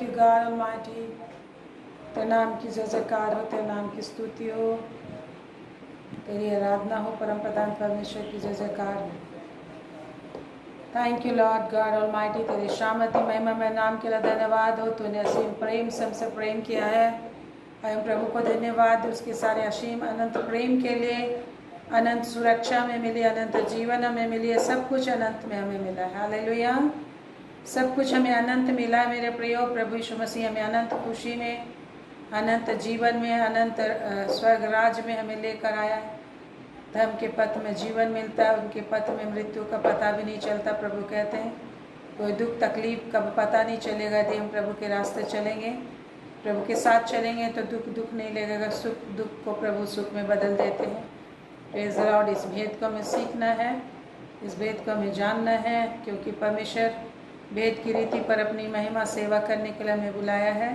You God Almighty. तेरे नाम की जय जयकार हो, तेरे नाम की स्तुति हो, तेरी आराधना हो। परम प्रधान परमेश्वर की जय जयकार हो। Thank you Lord God Almighty. तेरे शामती महिमा में नाम के लिए धन्यवाद हो। तूने असीम प्रेम से हमसे प्रेम किया है। हम प्रभु को धन्यवाद उसके सारे असीम अनंत प्रेम के लिए। अनंत सुरक्षा में मिली, अनंत जीवन हमें मिली है, सब कुछ अनंत में हमें मिला है। हालेलुया। सब कुछ हमें अनंत मिला है मेरे प्रियो। प्रभु यीशु मसीह हमें अनंत खुशी में, अनंत जीवन में, अनंत स्वर्ग राज में हमें लेकर आया है। धर्म के पथ में जीवन मिलता है, उनके पथ में मृत्यु का पता भी नहीं चलता। प्रभु कहते हैं कोई दुख तकलीफ का पता नहीं चलेगा यदि हम प्रभु के रास्ते चलेंगे, प्रभु के साथ चलेंगे तो दुख नहीं लगेगा। सुख दुख को प्रभु सुख में बदल देते हैं। Praise the Lord. इस भेद को हमें सीखना है, इस भेद को हमें जानना है, क्योंकि परमेश्वर भेद की रीति पर अपनी महिमा सेवा करने के लिए हमें बुलाया है।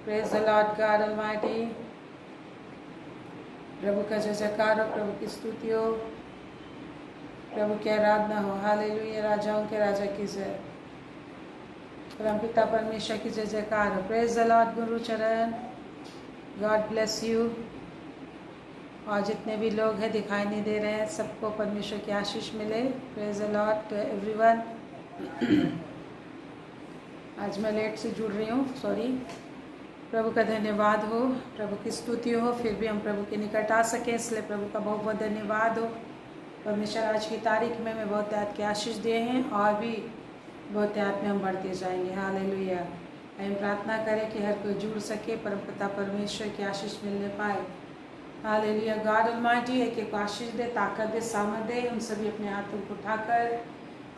Praise the Lord God Almighty. प्रभु का जय जयकार हो, प्रभु की स्तुति हो, प्रभु की आराधना हो। हालेलुया। राजाओं के राजा की जय। परमपिता परमेश्वर की जय जयकार हो। प्रेज़ द लॉर्ड गुरु चरण। God bless you. और जितने भी लोग हैं दिखाई नहीं दे रहे हैं, सबको परमेश्वर की आशीष मिले। Praise the lord to everyone. आज मैं लेट से जुड़ रही हूँ, सॉरी। प्रभु का धन्यवाद हो, प्रभु की स्तुति हो, फिर भी हम प्रभु के निकट आ सकें, इसलिए प्रभु का बहुत बहुत धन्यवाद हो। परमेश्वर आज की तारीख में हमें बहुत याद की आशीष दिए हैं और भी बहुत याद में हम बढ़ते जाएंगे। हालेलुया। हम प्रार्थना करें कि हर कोई जुड़ सके, परमपिता परमेश्वर की आशीष मिलने पाए। हालेलुया। गॉड ऑलमाइटी एक एक आशीष दे, ताकत दे, सामर्थ दे। हम सभी अपने हाथों को उठाकर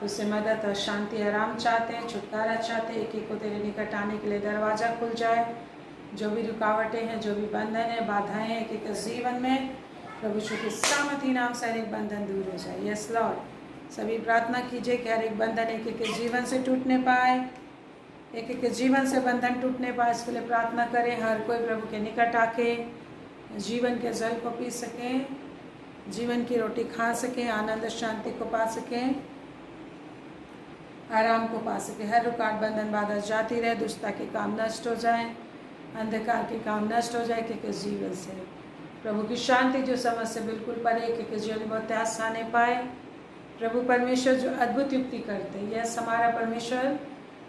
उससे मदद और शांति आराम चाहते हैं, छुटकारा चाहते हैं। एक एक को तेरे निकट आने के लिए दरवाज़ा खुल जाए। जो भी रुकावटें हैं, जो भी बंधन है, बाधाएं हैं एक एक जीवन में, प्रभु यीशु के सामर्थी नाम से हर एक बंधन दूर हो जाए। Yes Lord. सभी प्रार्थना कीजिए कि हर एक बंधन एक एक के जीवन से टूटने पाए, एक एक के जीवन से बंधन टूटने पाए। इसके लिए प्रार्थना करें हर कोई प्रभु के निकट आके जीवन के जल को पी सकें, जीवन की रोटी खा सकें, आनंद शांति को पा सकें, आराम को पा सके। हर रुकावट बंधन बाधा जाती रहे, दुष्टता के काम नष्ट हो जाए, अंधकार के काम नष्ट हो जाए कि जीवन से। प्रभु की शांति जो समझ से बिल्कुल परे, कि जीवन में बहुत त्यास आने पाए। प्रभु परमेश्वर जो अद्भुत युक्ति करते हैं, यस हमारा परमेश्वर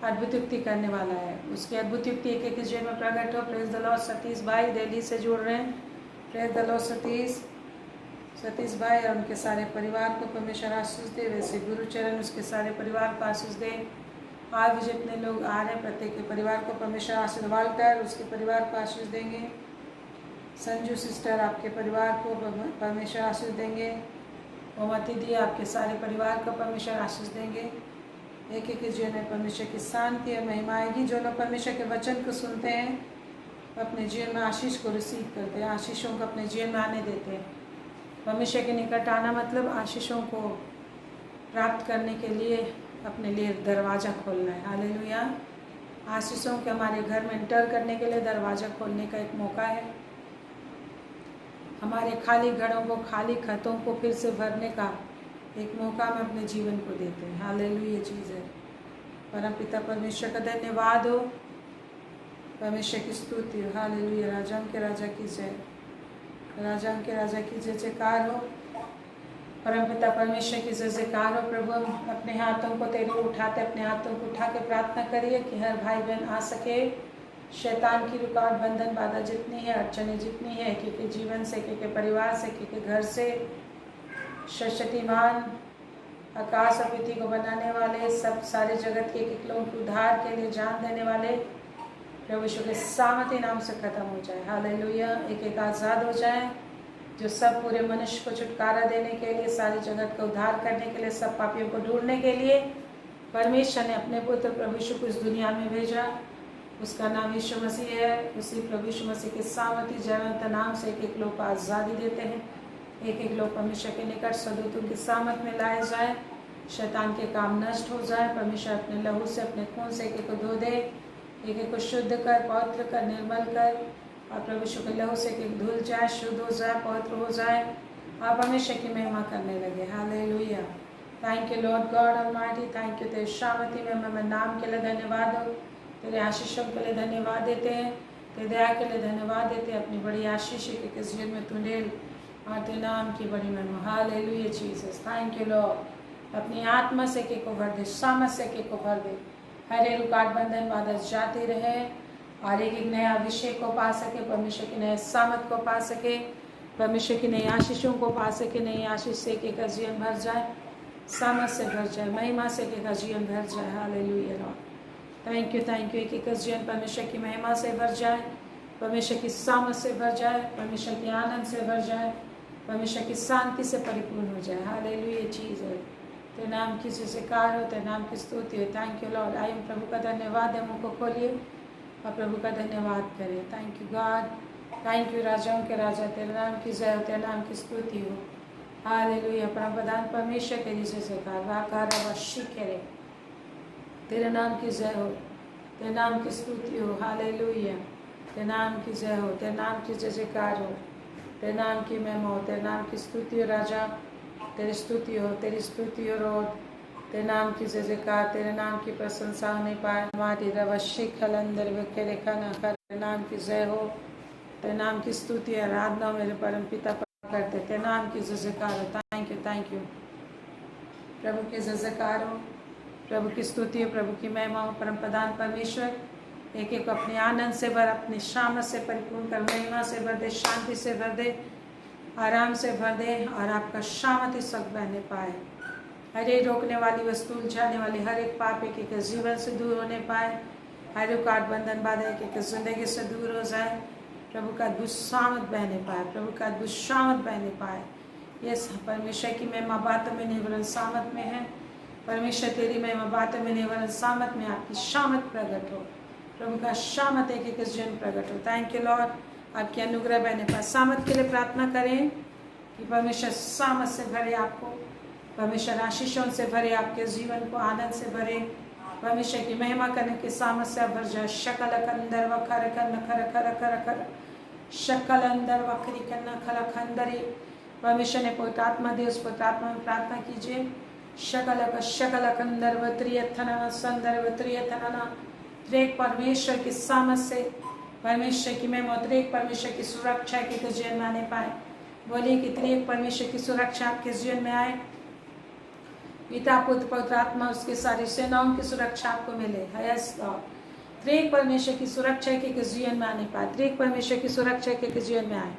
अद्भुत युक्ति करने वाला है। उसकी अद्भुत युक्ति एक एक जीवन में प्रकट हो। Praise the Lord. सतीश भाई दिल्ली से जुड़ रहे हैं। प्रेज द लॉर्ड सतीश भाई और उनके सारे परिवार को परमेश्वर आशीष दे। वैसे गुरुचरण उसके सारे परिवार को आशीष दे। आज भी जितने लोग आ रहे हैं प्रत्येक के परिवार को परमेश्वर आशीर्वाद कर उसके परिवार को आशीष देंगे। संजू सिस्टर आपके परिवार को परमेश्वर आशीष देंगे। मोमती दी आपके सारे परिवार को परमेश्वर आशीष देंगे। एक एक जीवन में परमेश्वर की शांति और महिमा आएगी। जो लोग परमेश्वर के वचन को सुनते हैं अपने जीवन में आशीष को रिसीव करते हैं, आशीषों को अपने जीवन में आने देते हैं। परमेश्वर के निकट आना मतलब आशीषों को प्राप्त करने के लिए अपने लिए दरवाज़ा खोलना है। हालेलुया। आशीषों के हमारे घर में एंटर करने के लिए दरवाज़ा खोलने का एक मौका है। हमारे खाली घरों को, खाली खतों को फिर से भरने का एक मौका हम अपने जीवन को देते हैं। हालेलुया। ये चीज़ है। परम पिता परमेश्वर का धन्यवाद हो, परमेश्वर की स्तुति हो। हालेलुया। राजाओं के राजा की जय, राजाओं के राजा की जय जयकार हो। परमपिता परमेश्वर की जय जयकार हो। प्रभु हम अपने हाथों को तेरे उठाते, अपने हाथों को उठा के प्रार्थना करिए कि हर भाई बहन आ सके। शैतान की रुकावट बंधन बाधा जितनी है, अड़चने जितनी है, के जीवन से, के परिवार से, के घर से, शक्तिमान आकाश और पृथ्वी को बनाने वाले, सब सारे जगत के एक लोगों के उद्धार के लिए जान देने वाले प्रभु यीशु के सामर्थी नाम से खत्म हो जाए। हालेलुया। एक एक आज़ाद हो जाए, जो सब पूरे मनुष्य को छुटकारा देने के लिए, सारी जगत का उद्धार करने के लिए, सब पापियों को ढूंढने के लिए परमेश्वर ने अपने पुत्र प्रभु यीशु को इस दुनिया में भेजा। उसका नाम यीशु मसीह है। उसी प्रभु यीशु मसीह के सामर्थी जयवंत नाम से एक एक लोग को आज़ादी देते हैं। एक एक लोग परमेश्वर के निकट सदूतों के सामर्थ में लाए जाए, शैतान के काम नष्ट हो जाए। परमेश्वर अपने लहू से, अपने खून से एक एक को धो दे, एक एक को शुद्ध कर, पवित्र कर, निर्मल कर, और प्रभु यीशु के लहू से एक एक धुल जाए, शुद्ध हो जाए, पवित्र हो जाए। आप परमेश्वर की महिमा करने लगे। Hallelujah. Thank you Lord God almighty. Thank you तेरे शामती में नाम के लिए धन्यवाद हो। तेरे आशीषों के लिए धन्यवाद देते हैं, तेरे दया के लिए धन्यवाद देते हैं। अपनी बड़ी आशीष के किस जीवन में तू ढेल और तेरे नाम की बड़ी महिमा। Hallelujah Jesus, thank you Lord. अपनी आत्मा से के को भर दे, सामर्थ्य से के को भर दे। हर एक रुकावट बंधन बाधा जाती रहे और एक नया अभिषेक को पा सके, परमेश्वर की नए सामर्थ को पा सके, परमेश्वर की नई आशीषों को पा सके। नई आशीष से के का जीवन भर जाए, सामर्थ्य से भर जाए, महिमा से के का जीवन भर जाए। हालेलुया लॉर्ड, थैंक यू एक एक जीवन परमेश्वर की महिमा से भर जाए, परमेश्वर की सामर्थ से भर जाए, परमेश्वर के आनंद से भर जाए, परमेश्वर की शांति से परिपूर्ण हो जाए। हालेलुया जीसस, तेरे नाम की जयकार हो, तेरे नाम की स्तुति हो। Thank you Lord. आइए प्रभु का धन्यवाद है, मुँह को खोलिए और प्रभु का धन्यवाद करें। Thank you God, thank you राजाओं के राजा, तेरे नाम की जय हो, तेरे नाम की स्तुति हो। हालेलुया, परम प्रधान परमेश्वर तेरी जयकार वाकार वशी करे, तेरे नाम की जय हो, तेरे नाम की स्तुति हो। हालेलुया, तेरे नाम की जय हो, तेरे नाम की जयकार हो, तेरे नाम की महिमा हो, तेरे नाम की स्तुति हो। राजा तेरी स्तुति हो, तेरी स्तुति हो रोड, तेरे नाम की जयकार, तेरे नाम की प्रशंसा होने पाए। हमारी रवशी खलंदर वेखे रेखा न कर, तेरे नाम की जय हो, तेरे नाम की स्तुति आराधना मेरे परम पिता करते, तेरे नाम की जयकार हो। थैंक यू प्रभु के जयकार हो, प्रभु की स्तुति हो, प्रभु की महिमा हो। परम प्रधान परमेश्वर एक एक अपने आनंद से भर, अपनी शामत से परिपूर्ण कर, महिमा से भर दे, शांति से भर दे, आराम से भर दे और आपका शामत इस वक्त बहने पाए। हर एक रोकने वाली वस्तु, उलझाने वाली हर एक पाप एक एक जीवन से दूर होने पाए, हर एक काट बंधन बाधा एक एक जिंदगी से दूर हो जाए। प्रभु का अद्भुत शामत बहने पाए, प्रभु का अद्भुत शामत बहने पाए। यस, परमेश्वर की महिमा बातों में नहीं वरन सामत में है। परमेश्वर तेरी महिमा बातों में नहीं वरन सामत में आपकी शामत प्रकट हो, प्रभु का शामत एक एक जीवन प्रकट हो। थैंक यू लॉर्ड, आपकी अनुग्रह बहने पाए। सामत के लिए प्रार्थना करें कि परमेश्वर सामत से भरे आपको, परमेश्वर आशीषों से भरे आपके जीवन को, आनंद से भरे, परमेश्वर की महिमा करने के सामत से भर जाए। शकल कंदर वखर कन खर खर खर खर, शकल अंदर वखरी कन खल खंदरी। परमेश्वर ने पवित्र आत्मा दे, उस पवित्र आत्मा में प्रार्थना कीजिए। शकल कंदर वत्रियथना संदर वत्रियथना, त्रेक परमेश्वर की सामत से, परमेश्वर की महिमा, त्रेक परमेश्वर की सुरक्षा के जीवन में आने पाए। बोलिए कि त्रेक परमेश्वर की सुरक्षा आपके जीवन में आए। पिता पुत्र पवित्र आत्मा उसके सारी सेनाओं की सुरक्षा आपको मिले। यस लॉर्ड, त्रेक परमेश्वर की सुरक्षा के जीवन में आने पाए, त्रेक परमेश्वर की सुरक्षा के जीवन में आए।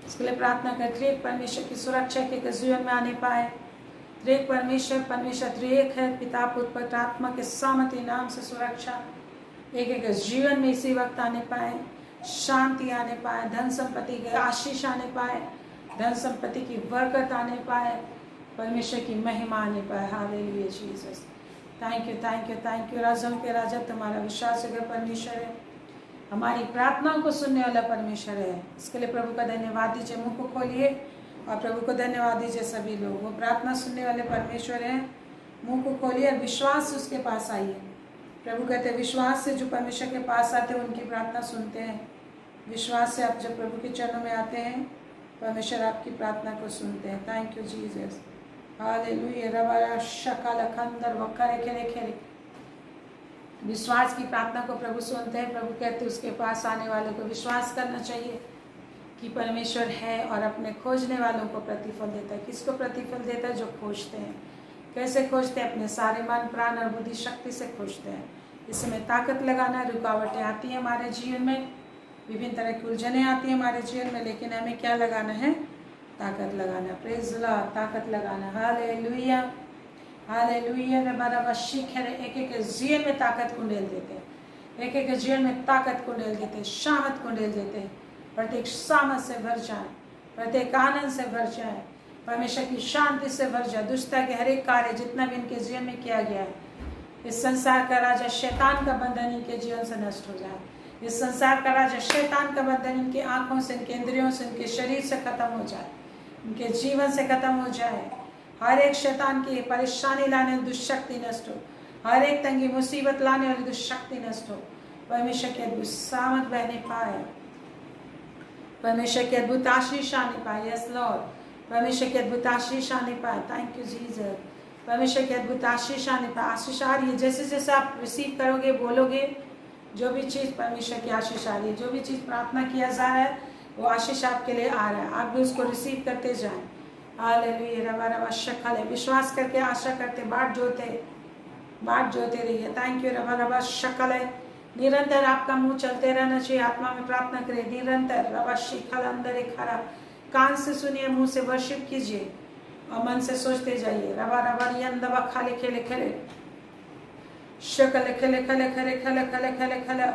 इसके लिए प्रार्थना कर, त्रेक परमेश्वर की सुरक्षा के जीवन में आने पाए। त्रेक परमेश्वर, परमेश्वर त्रेक है, पिता पुत्र पवित्र आत्मा के सामर्थ्य नाम से सुरक्षा एक एक जीवन में इसी वक्त आने पाए, शांति आने पाए, धन संपत्ति के आशीष आने पाए, धन संपत्ति की बरकत आने पाए, परमेश्वर की महिमा आने पाए। हालेलुया जीसस, थैंक यू राजाओं के राजा, तुम्हारा विश्वास अगर परमेश्वर है, हमारी प्रार्थनाओं को सुनने वाला परमेश्वर है। इसके लिए प्रभु का धन्यवाद दीजिए। मुंह को खोलिए और प्रभु को धन्यवाद दीजिए। सभी लोग, वो प्रार्थना सुनने वाले परमेश्वर हैं। मुंह को खोलिए और विश्वास से उसके पास आइए। प्रभु कहते हैं विश्वास से जो परमेश्वर के पास आते हैं उनकी प्रार्थना सुनते हैं। विश्वास से आप जब प्रभु के चरणों में आते हैं, परमेश्वर आपकी प्रार्थना को सुनते हैं। Thank you Jesus, hallelujah. रबा शकल खंदर वखरे खेरे खेरे, विश्वास की प्रार्थना को प्रभु सुनते हैं। प्रभु कहते हैं उसके पास आने वाले को विश्वास करना चाहिए कि परमेश्वर है और अपने खोजने वालों को प्रतिफल देता है। किसको प्रतिफल देता है? जो खोजते हैं। कैसे खोजते हैं? अपने सारे मन प्राण और बुद्धि शक्ति से खोजते हैं। इसमें ताकत लगाना, रुकावटें आती हैं हमारे जीवन में, विभिन्न तरह की उलझनें आती हैं हमारे जीवन में, लेकिन हमें क्या लगाना है? ताकत लगाना। प्रेज द लॉर्ड, ताकत लगाना। Hallelujah, hallelujah. एक एक जीवन में ताकत को डेल देते हैं, एक एक जीवन में ताकत को डेल देते हैं, शामत को डेल देते हैं। प्रत्येक सामत से भर जाए, प्रत्येक आनंद से भर जाए, परमेश्वर की शांति से भर जाए। दुष्टता के हर एक कार्य जितना भी इनके जीवन में किया गया है, इस संसार का राजा शैतान का बंधन इनके जीवन से नष्ट हो जाए। इस संसार का राजा शैतान का बंधन इनकी आंखों से, इनके इंद्रियों से, इनके शरीर से खत्म हो जाए, इनके जीवन से खत्म हो जाए। हर एक शैतान की परेशानी लाने वाली दुष्शक्ति नष्ट हो, हर एक तंगी मुसीबत लाने वाली दुष्शक्ति नष्ट हो। परमेश्वर के अद्भुत सामत बहने पाए, परमेश्वर के अद्भुत आशीष आने पाए। यस लॉर्ड, परमेश्वर के अद्भुत आशीष आने पाए। थैंक यू जीसस, परमेश्वर के अद्भुत आशीष आने पाए। आशीष आ रही है, जैसे जैसे आप रिसीव करोगे, बोलोगे, जो भी चीज़ परमेश्वर की आशीष आ रही है, जो भी चीज़ प्रार्थना किया जा रहा है वो आशीष आपके लिए आ रहा है, आप भी उसको रिसीव करते जाएं। हालेलुया। रवा रवा शक्ल है, विश्वास करके आशा करते बाट जोते रहिए। Thank you. रवा रवा शक्ल है, निरंतर आपका मुंह चलते रहना चाहिए। आत्मा में प्रार्थना करें निरंतर। रवा शिखल अंदर एक खरा, कान से सुनिए, मुंह से वर्शिप कीजिए और मन से सोचते जाइए। रवा रवा यन दवा खाले खेले खेले शकले खले खले खले खले खले खले खले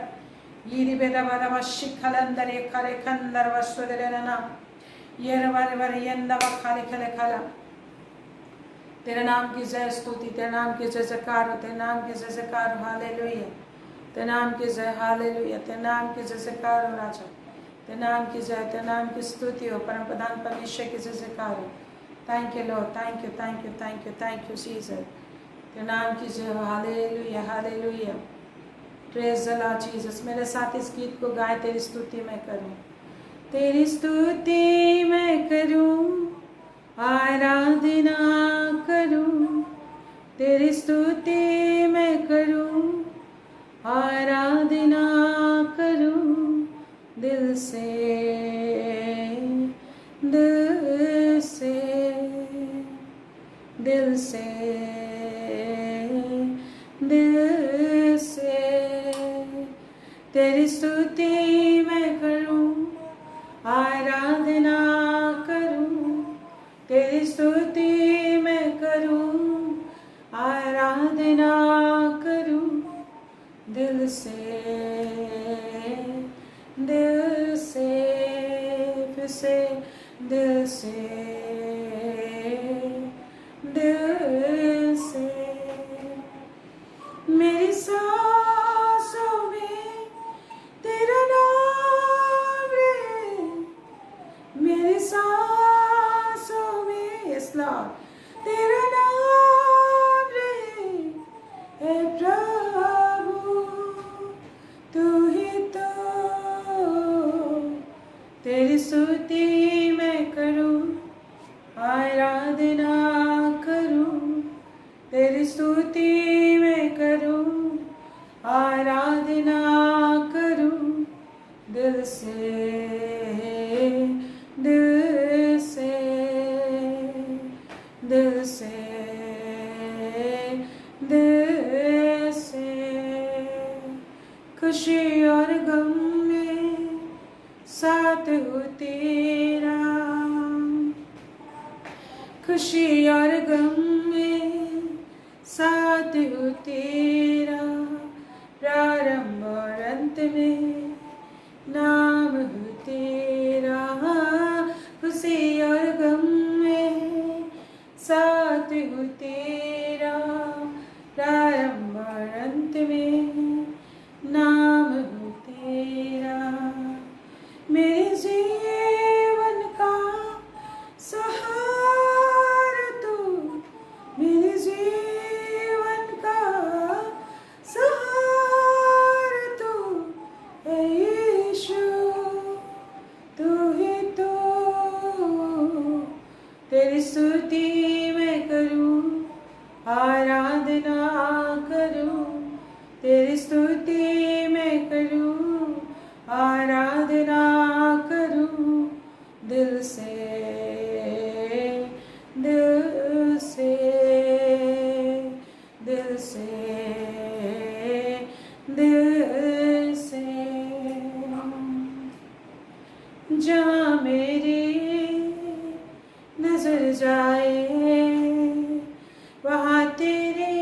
यीरी बेदा बादा वशी खले अंदर एक खले खंदर वस्तु दे लेना ये रवारे वारे यन दवा खाले खले खला। तेरे नाम की जय स्तुति, तेरे नाम की जय जयकार, तेरे नाम की जय जयकार। हालेलुया। तेरे नाम की जय। हालेलुया। तेरे नाम की जय जयकार हो राजा, तेरे नाम की जय, तेरे नाम की स्तुति हो। परम प्रधान परमेश्वर की जय जयकार हो। Thank you Lord, thank you thank you thank you thank you Jesus. तेरे नाम की जय हो। Hallelujah hallelujah. Praise the Lord Jesus. मेरे साथ इस गीत को गाए, तेरी स्तुति मैं करूं, तेरी स्तुति मैं करूं, आराधना करूं, तेरी स्तुति मैं करूं, आराधना करूं, दिल से दिल से दिल से दिल से। तेरी स्तुति मैं करूं, आराधना करूं, तेरी स्तुति मैं करूं, आराधना करूं, दिल से दिल से। फिर से दिल से दिल से। मेरी सांसों में तेरा नाम रे, मेरी सांसों में यस लॉर्ड तेरा नाम रे, हे प्रभु तू ही तो। तेरी स्तुति मैं करूं, आराधना करूं, तेरी स्तुति मैं करूं, आराधना करूं, दिल से दिल से दिल से दिल से। खुशी और गम में साथ हो तेरा, खुशी और गम में साथ हो तेरा, प्रारंभ और अंत में नाम हो तेरा। खुशी और गम में साथ हो तेरा, प्रारंभ और अंत में नाम हो तेरा। मेरे जीवन का सहारा तू, मेरे जीवन का सहारा तू, ऐ यीशु तू ही तो। तेरी स्तुति मैं करूं, आराधना करूं, तेरी स्तुति मैं करूं, आराधना करूं, दिल से दिल से दिल से दिल से। जहाँ मेरी नजर जाए वहाँ तेरी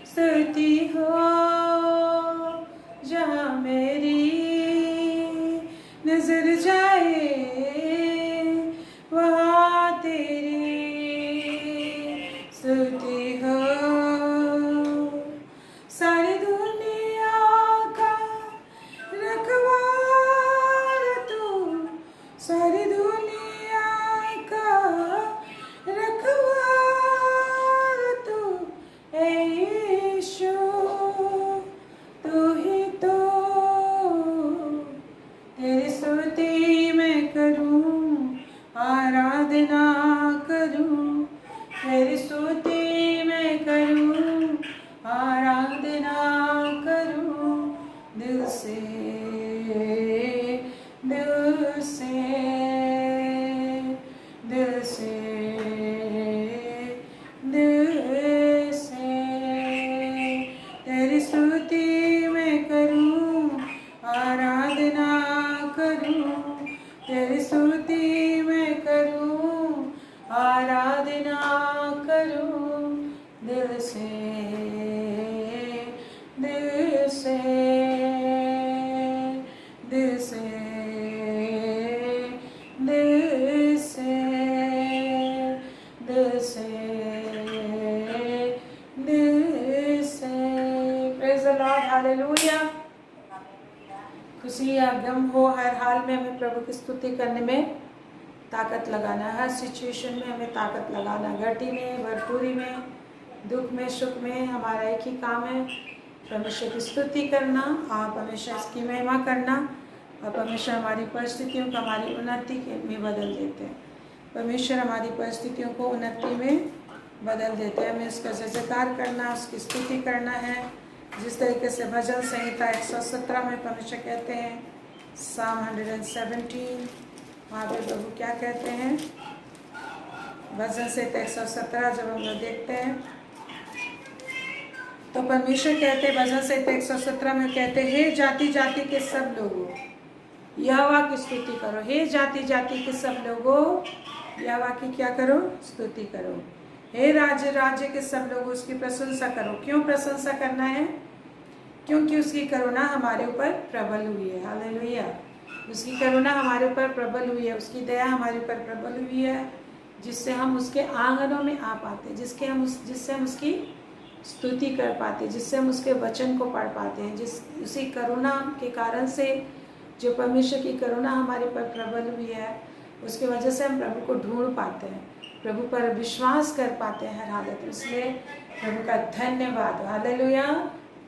स्तुति हो, जहाँ मेरी नजर जाए वहाँ तेरी स्तुति हो। सारी दुनिया का रखवाला तू, खुशी या गम हो, हर हाल में हमें प्रभु की स्तुति करने में ताकत लगाना, हर सिचुएशन में हमें ताकत लगाना, घटी में, भरपूरी में, दुख में, सुख में। हमारा एक ही काम है, परमेश्वर की स्तुति करना और परमेश्वर इसकी महिमा करना। और परमेश्वर हमारी परिस्थितियों को हमारी उन्नति में बदल देते हैं। परमेश्वर हमारी परिस्थितियों को उन्नति में बदल देते हैं। हमें उसका जयकार करना, उसकी स्तुति करना है। जिस तरीके से भजन संहिता 117 में परमेश्वर कहते हैं, Psalm 117, वहाँ पे प्रभु क्या कहते हैं? भजन संहिता 117 जब हम लोग देखते हैं तो परमेश्वर कहते हैं, भजन संहिता 117 में कहते हैं, हे जाति जाति के सब लोगों यहोवा की स्तुति करो। हे जाति जाति के सब लोगों यहोवा की क्या करो? स्तुति करो। हे राज्य राज्य के सब लोगों उसकी प्रशंसा करो। क्यों प्रशंसा करना है? क्योंकि उसकी करुणा हमारे ऊपर प्रबल हुई है। हालेलुया। उसकी करुणा हमारे ऊपर प्रबल हुई है, उसकी दया हमारे ऊपर प्रबल हुई है, जिससे हम उसके आंगनों में आ पाते, जिससे हम उसकी स्तुति कर पाते, जिससे हम उसके वचन को पढ़ पाते हैं। उसी करुणा के कारण से, जो परमेश्वर की करुणा हमारे पर प्रबल हुई है, उसकी वजह से हम प्रभु को ढूंढ पाते हैं, प्रभु पर विश्वास कर पाते हैं हर हालत में। इसलिए प्रभु का धन्यवाद हो। हालेलुया।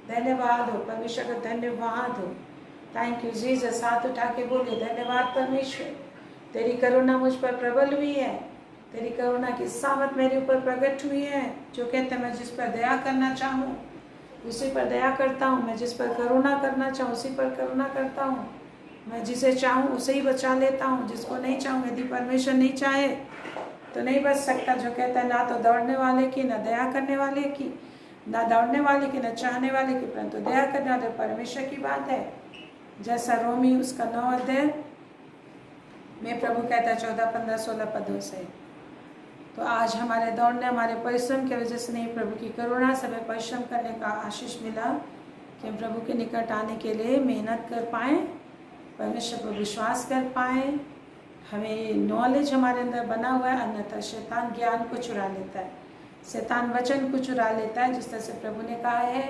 धन्यवाद हो, परमेश्वर का धन्यवाद हो। Thank you Jesus. हाथ उठा के बोलिए, धन्यवाद परमेश्वर, तेरी करुणा मुझ पर प्रबल हुई है, तेरी करुणा की सामत मेरे ऊपर प्रकट हुई है। जो कहते हैं, मैं जिस पर दया करना चाहूँ उसी पर दया करता हूँ, मैं जिस पर करुणा करना चाहूँ उसी पर करुणा करता हूँ, मैं जिसे चाहूँ उसे ही बचा लेता हूँ, जिसको नहीं चाहूँ, यदि परमेश्वर नहीं चाहे तो नहीं बच सकता। जो कहता है, ना तो दौड़ने वाले की, ना दया करने वाले की, ना दौड़ने वाले की, ना चाहने वाले की, परंतु दया करने वाले परमेश्वर की बात है। जैसा रोमी उसका 9 अध्याय में प्रभु कहता है 14, 15, 16 पदों से। तो आज हमारे दौड़ने, हमारे परिश्रम की वजह से नहीं, प्रभु की करुणा से हमें परिश्रम करने का आशीष मिला कि हम प्रभु के निकट आने के लिए मेहनत कर पाएँ, परमेश्वर पर विश्वास कर पाएँ। हमें ये नॉलेज हमारे अंदर बना हुआ है, अन्यथा शैतान ज्ञान को चुरा लेता है, शैतान वचन को चुरा लेता है। जिस तरह से प्रभु ने कहा है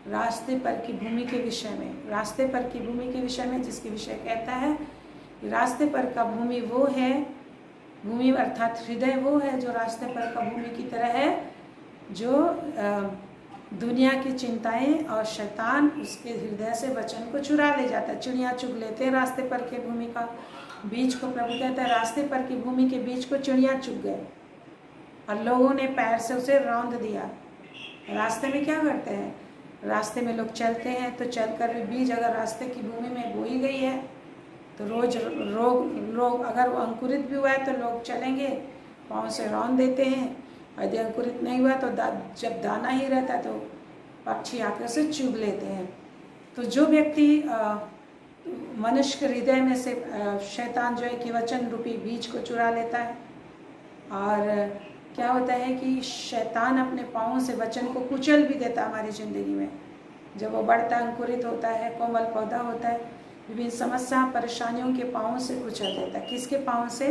रास्ते पर की भूमि के विषय में, रास्ते पर की भूमि के विषय में, जिसके विषय कहता है रास्ते पर का भूमि वो है, भूमि अर्थात हृदय वो है जो रास्ते पर का भूमि की तरह है, जो दुनिया की चिंताएं और शैतान उसके हृदय से वचन को चुरा ले जाता है। चिड़िया चुग लेते हैं रास्ते पर के भूमि का बीज को। प्रभु कहता है रास्ते पर की भूमि के बीज को चिड़िया चुग गए और लोगों ने पैर से उसे रौंद दिया। रास्ते में क्या करते हैं? रास्ते में लोग चलते हैं तो चलकर भी बीज अगर रास्ते की भूमि में बोई गई है तो रोज लोग अगर वो अंकुरित भी हुआ है तो लोग चलेंगे, पाँव से रौंद देते हैं। यदि अंकुरित नहीं हुआ तो जब दाना ही रहता तो पक्षी आकर से चुग लेते हैं। तो जो व्यक्ति मनुष्य के हृदय में से शैतान जो है कि वचन रूपी बीज को चुरा लेता है, और क्या होता है कि शैतान अपने पाँवों से वचन को कुचल भी देता है हमारी ज़िंदगी में। जब वो बढ़ता अंकुरित होता है, कोमल पौधा होता है, विभिन्न समस्या परेशानियों के पाँवों से कुचल देता है। किसके पाँव से?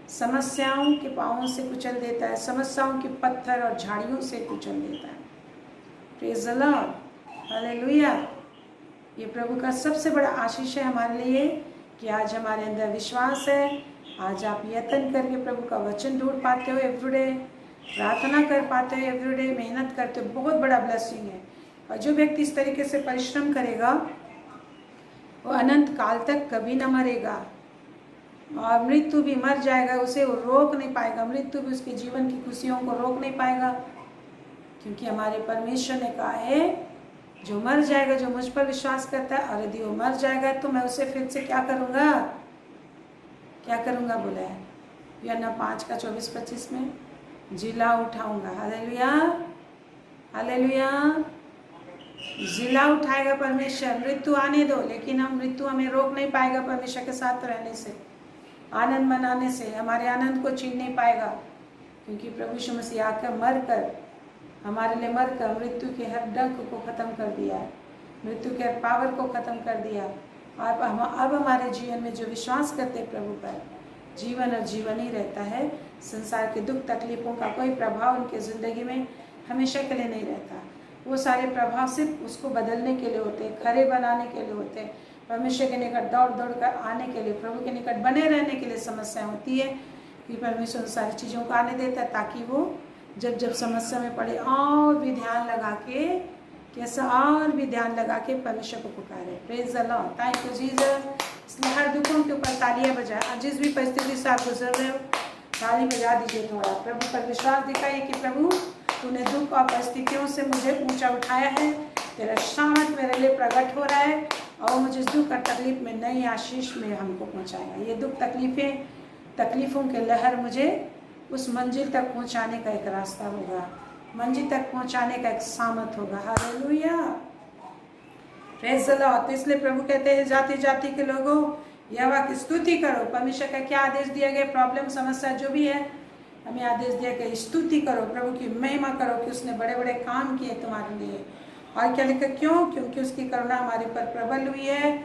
समस्याओं के पाँवों से कुचल देता है, समस्याओं के पत्थर और झाड़ियों से कुचल देता है। Praise the Lord, hallelujah. ये प्रभु का सबसे बड़ा आशीष है हमारे लिए कि आज हमारे अंदर विश्वास है। आज आप यत्न करके प्रभु का वचन ढूंढ पाते हो एवरीडे, प्रार्थना कर पाते हो एवरीडे, मेहनत करते हो, बहुत बड़ा ब्लेसिंग है। और जो व्यक्ति इस तरीके से परिश्रम करेगा वो अनंत काल तक कभी न मरेगा, और मृत्यु भी मर जाएगा, उसे वो रोक नहीं पाएगा। मृत्यु भी उसके जीवन की खुशियों को रोक नहीं पाएगा, क्योंकि हमारे परमेश्वर ने कहा है जो मर जाएगा, जो मुझ पर विश्वास करता है, और यदि वो मर जाएगा तो मैं उसे फिर से क्या करूँगा? क्या करूँगा बोला है यूहन्ना 5:24-25 में, जिला उठाऊंगा। Hallelujah, hallelujah. जिला उठाएगा परमेश्वर। मृत्यु आने दो, लेकिन हम मृत्यु हमें रोक नहीं पाएगा परमेश्वर के साथ रहने से, आनंद मनाने से। हमारे आनंद को छीन नहीं पाएगा, क्योंकि प्रभु यीशु मसीह आकर मरकर, हमारे लिए मरकर मृत्यु के हर डंक को ख़त्म कर दिया है, मृत्यु के हर पावर को ख़त्म कर दिया। अब हमारे जीवन में जो विश्वास करते हैं प्रभु पर, जीवन और जीवन ही रहता है। संसार के दुख तकलीफ़ों का कोई प्रभाव उनके ज़िंदगी में हमेशा के लिए नहीं रहता। वो सारे प्रभाव सिर्फ उसको बदलने के लिए होते हैं, खरे बनाने के लिए होते हैं, परमेश्वर के निकट दौड़ दौड़ कर आने के लिए, प्रभु के निकट बने रहने के लिए समस्या होती है कि परमेश्वर उन सारी चीज़ों को आने देता है ताकि वो जब जब समस्या में पड़े और भी ध्यान लगा के, कैसा और भी ध्यान लगा के परमेश्वर को पुकारे। Praise the Lord, thank you Jesus. इसलिए हर दुखों के ऊपर तालियां बजाए। जिस भी परिस्थिति से आप गुजर रहे हो ताली बजा दीजिए थोड़ा, प्रभु पर विश्वास दिखाइए कि प्रभु तूने दुख और परिस्थितियों से मुझे ऊंचा उठाया है, तेरा सामर्थ मेरे लिए प्रकट हो रहा है और मुझे इस दुख और तकलीफ में नई आशीष में हमको पहुँचाएगा। ये दुख तकलीफ़ों के लहर मुझे उस मंजिल तक पहुँचाने का एक रास्ता होगा, मंजिल तक पहुँचाने का एक सामर्थ होगा। Hallelujah, praise the Lord. तो इसलिए प्रभु कहते हैं जाति जाति के लोगों यहोवा की स्तुति करो। परमेश्वर का क्या आदेश दिया गया? प्रॉब्लम समस्या जो भी है हमें आदेश दिया कि स्तुति करो, प्रभु की महिमा करो कि उसने बड़े बड़े काम किए तुम्हारे लिए। और क्या लिखा? क्यों? क्योंकि उसकी करुणा हमारे पर प्रबल हुई है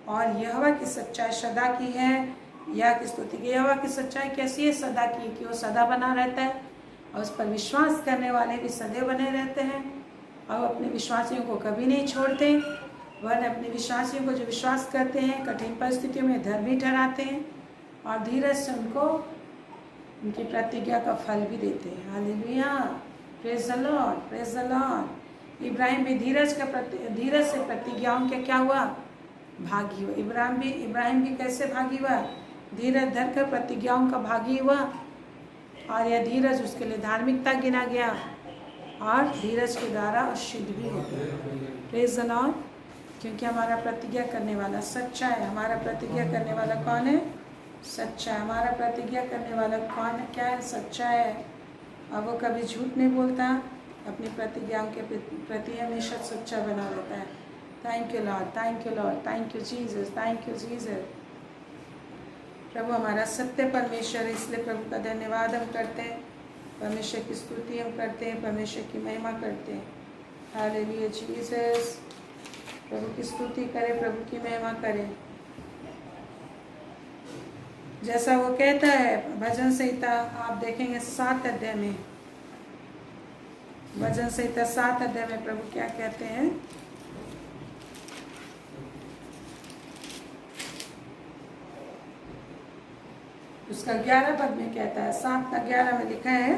और यहोवा की सच्चाई सदा की है। यह की स्तुति की। यहोवा की सच्चाई कैसी है? सदा की, कि वो सदा बना रहता है और उस पर विश्वास करने वाले भी सदैव बने रहते हैं और अपने विश्वासियों को कभी नहीं छोड़ते। वह अपने विश्वासियों को जो विश्वास करते हैं कठिन परिस्थितियों में धर्मी ठहराते हैं और धीरज से उनको उनकी प्रतिज्ञा का फल भी देते हैं। Hallelujah, praise the Lord, praise the Lord. Ibrahim भी धीरज से प्रतिज्ञाओं के क्या हुआ? भागी हुआ। इब्राहिम भी कैसे भागी हुआ? धीरज धर कर प्रतिज्ञाओं का भागी हुआ और यह धीरज उसके लिए धार्मिकता गिना गया और धीरज के द्वारा सिद्ध भी हो गया। प्रेज द लॉर्ड, क्योंकि हमारा प्रतिज्ञा करने वाला सच्चा है। हमारा प्रतिज्ञा करने वाला कौन है? सच्चा है। हमारा प्रतिज्ञा करने वाला कौन है? क्या है? सच्चा है और वो कभी झूठ नहीं बोलता, अपनी प्रतिज्ञाओं के प्रति हमेशा सच्चा बना रहता है। Thank you Lord, thank you Lord, thank you Jesus, thank you Jesus. प्रभु हमारा सत्य परमेश्वर है, इसलिए प्रभु का धन्यवाद हम करते हैं, परमेश्वर की स्तुति हम करते हैं, परमेश्वर की महिमा करते हैं। Hallelujah Jesus. प्रभु की स्तुति करें, प्रभु की महिमा करें। जैसा वो कहता है भजन संहिता, आप देखेंगे 7 अध्याय में, भजन संहिता 7 अध्याय में प्रभु क्या कहते हैं? उसका 11 पद में कहता है, 7:11 में लिखा है,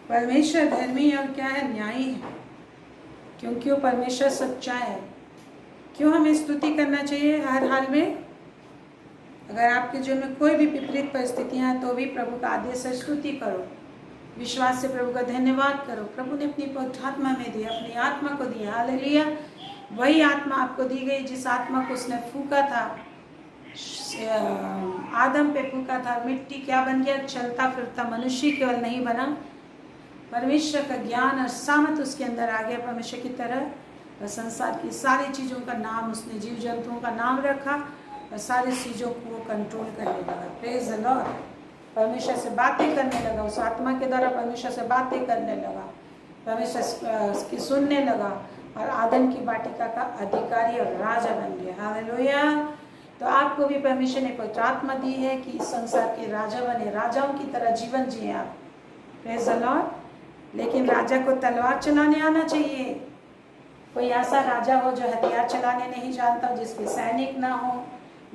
परमेश्वर धर्मी और क्या है? न्यायी है, क्योंकि वो परमेश्वर सच्चा है। क्यों हमें स्तुति करना चाहिए हर हाल में? अगर आपके जीवन में कोई भी विपरीत परिस्थितियां हैं तो भी प्रभु का आदेश है स्तुति करो, विश्वास से प्रभु का धन्यवाद करो। प्रभु ने अपनी पवित्र आत्मा में दिया, अपनी आत्मा को दिया। हालेलुया, वही आत्मा आपको दी गई जिस आत्मा को उसने फूका था, आदम पे फूका था। मिट्टी क्या बन गया? चलता फिरता मनुष्य केवल नहीं बना, परमेश्वर का ज्ञान और सामर्थ उसके अंदर आ गया परमेश्वर की तरह। और संसार की सारी चीज़ों का नाम उसने, जीव जंतुओं का नाम रखा और सारी चीज़ों को कंट्रोल करने लगा। प्रेज द लॉर्ड, परमेश्वर से बातें करने लगा, उस आत्मा के द्वारा परमेश्वर से बातें करने लगा, परमेश्वर की सुनने लगा और आदम की वाटिका का अधिकारी और राजा बन गया। हालेलुया। तो आपको भी परमेश्वर ने पवित्र आत्मा दी है कि इस संसार के राजा बने, राजाओं की तरह जीवन जिए आप। Praise the Lord. लेकिन राजा को तलवार चलाने आना चाहिए। कोई ऐसा राजा हो जो हथियार चलाने नहीं जानता, जिसके सैनिक ना हो,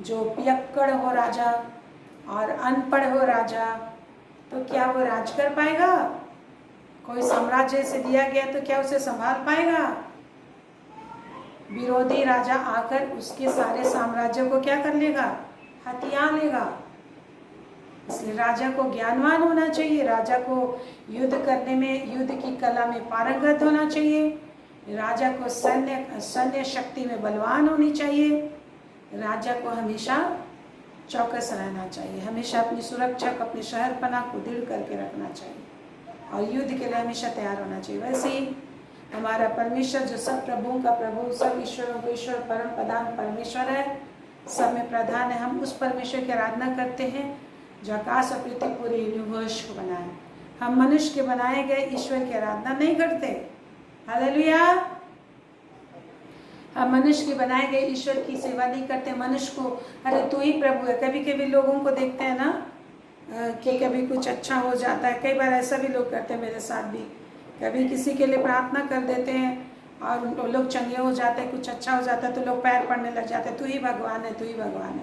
जो पियक्कड़ हो राजा और अनपढ़ हो राजा, तो क्या वो राज कर पाएगा? कोई साम्राज्य से दिया गया तो क्या उसे संभाल पाएगा? विरोधी राजा आकर उसके सारे साम्राज्यों को क्या कर लेगा? हथिया लेगा। इसलिए राजा को ज्ञानवान होना चाहिए, राजा को युद्ध करने में, युद्ध की कला में पारंगत होना चाहिए, राजा को सैन्य शक्ति में बलवान होनी चाहिए, राजा को हमेशा चौकस रहना चाहिए, हमेशा अपनी सुरक्षा को, अपने शहरपना को दृढ़ करके रखना चाहिए और युद्ध के लिए हमेशा तैयार होना चाहिए। वैसे ही हमारा परमेश्वर जो सब प्रभुओं का प्रभु, सब ईश्वरों को ईश्वर, परम प्रधान परमेश्वर है, सब में प्रधान है। हम उस परमेश्वर की आराधना करते हैं जो आकाश और पृथ्वी पूरे यूनिवर्स को बनाए। हम मनुष्य के बनाए गए ईश्वर की आराधना नहीं करते। हालेलुया। हम मनुष्य के बनाए गए ईश्वर की सेवा नहीं करते। मनुष्य को अरे तू ही प्रभु है। कभी कभी लोगों को देखते हैं ना कि कभी कुछ अच्छा हो जाता है, कई बार ऐसा भी लोग करते हैं, मेरे साथ भी। कभी किसी के लिए प्रार्थना कर देते हैं और उनको लोग चंगे हो जाते हैं, कुछ अच्छा हो जाता है तो लोग पैर पड़ने लग जाते हैं, तू ही भगवान है, तू ही भगवान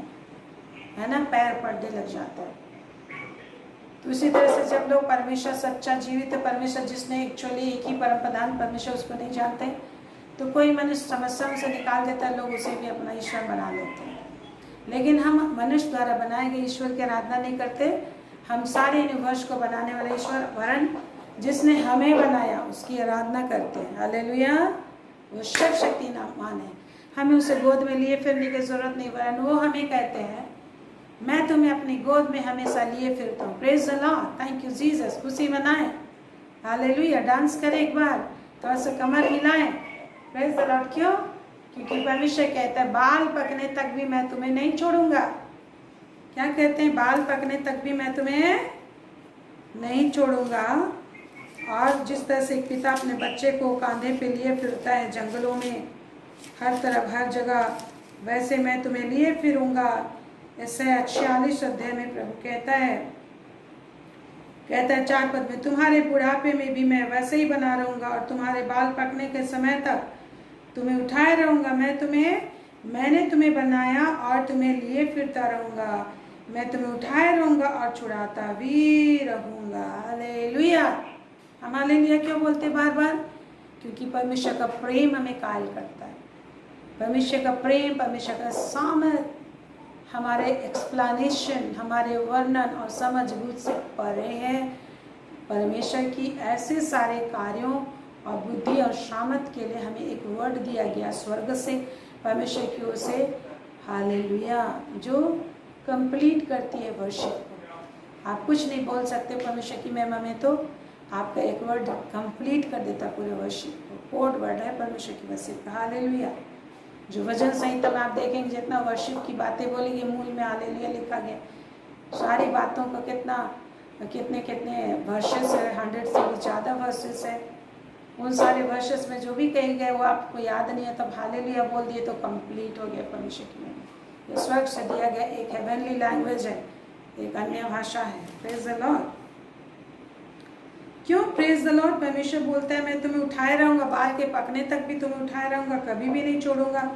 है ना, पैर पड़ने लग जाता है। तो इसी तरह से जब लोग परमेश्वर सच्चा जीवित परमेश्वर, जिसने एक्चुअली एक ही परम प्रधान परमेश्वर, उसको नहीं जानते, तो कोई मनुष्य समस्याओं से निकाल देता है, लोग उसे भी अपना ईश्वर बना लेते हैं। लेकिन हम मनुष्य द्वारा बनाए गए ईश्वर की आराधना नहीं करते, हम सारे यूनिवर्स को बनाने वाले ईश्वर वरन जिसने हमें बनाया उसकी आराधना करते हैं। हालेलुया। वो सर्वशक्तिमान है, हमें उसे गोद में लिए फिरने की जरूरत नहीं, वरन वो हमें कहते हैं मैं तुम्हें अपनी गोद में हमेशा लिए फिरता हूँ। Praise the Lord, thank you Jesus. खुशी मनाएं, हालेलुया। डांस करें एक बार, थोड़ा सा कमर हिलाएं। Praise the Lord. क्यों? क्योंकि परमेश्वर कहता है बाल पकने तक भी मैं तुम्हें नहीं छोड़ूंगा। क्या कहते हैं? बाल पकने तक भी मैं तुम्हें नहीं छोड़ूंगा। और जिस तरह से एक पिता अपने बच्चे को कांधे पे लिए फिरता है जंगलों में, हर तरफ हर जगह, वैसे मैं तुम्हें लिए फिरूंगा। ऐसे 46 अध्याय में प्रभु कहता है 4 पद में, तुम्हारे बुढ़ापे में भी मैं वैसे ही बना रहूंगा और तुम्हारे बाल पकने के समय तक तुम्हें उठाए रहूंगा। मैंने तुम्हें बनाया और तुम्हें लिए फिरता रहूंगा। मैं तुम्हें उठाए रहूंगा और छुड़ाता भी रहूंगा। हालेलुया। हम हालेलुया क्यों बोलते बार बार? क्योंकि परमेश्वर का प्रेम हमें कायल करता है। परमेश्वर का प्रेम, परमेश्वर का सामर्थ हमारे एक्सप्लेनेशन, हमारे वर्णन और समझ बूझ से परे है। परमेश्वर की ऐसे सारे कार्यों और बुद्धि और सामर्थ के लिए हमें एक वर्ड दिया गया स्वर्ग से, परमेश्वर की ओर से, हालेलुया, जो कंप्लीट करती है वर्शिप को। आप कुछ नहीं बोल सकते परमेश्वर की महिमा में, तो आपका एक वर्ड कंप्लीट कर देता पूरे वर्शिप को। कोड वर्ड है परमेश्वर की वर्शिप का, हालेलुया। जो वचन संहिता में आप देखेंगे जितना वर्शिप की बातें बोलेंगे, मूल में हालेलुया लिखा गया। सारी बातों का कितने वर्सेस है, 100 से भी ज़्यादा वर्सेस है। उन सारे वर्सेस में जो भी कहे गए वो आपको याद नहीं है, तब हालेलुया बोल दिए तो कंप्लीट हो गया परमेश्वर की महिमा। ये स्वर्ग से दिया गया एक हेवनली लैंग्वेज है, एक अन्य भाषा है। Praise the Lord. क्यों प्रेज द लॉर्ड? परमेश्वर बोलता है मैं तुम्हें उठाए रहूंगा, बाल के पकने तक भी तुम्हें उठाए रहूंगा, कभी भी नहीं छोड़ूंगा।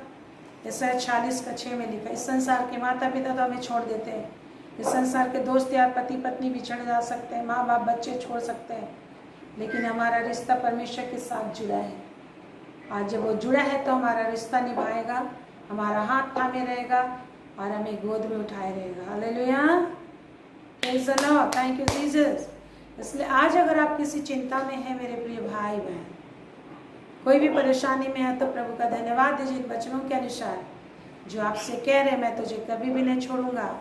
ऐसा 46:6 में लिखा। इस संसार के माता पिता तो हमें छोड़ देते हैं, इस संसार के दोस्त यार पति पत्नी बिछड़ जा सकते हैं, माँ बाप बच्चे छोड़ सकते हैं, लेकिन हमारा रिश्ता परमेश्वर के साथ जुड़ा है। आज जब वो जुड़ा है तो हमारा रिश्ता निभाएगा, हमारा हाथ थामे रहेगा और हमें गोद में उठाए रहेगा। Hallelujah. Praise the Lord, thank you Jesus. इसलिए आज अगर आप किसी चिंता में हैं मेरे प्रिय भाई बहन, कोई भी परेशानी में है, तो प्रभु का धन्यवाद दीजिए इन वचनों के अनुसार जो आपसे कह रहे मैं तुझे कभी भी नहीं छोड़ूंगा,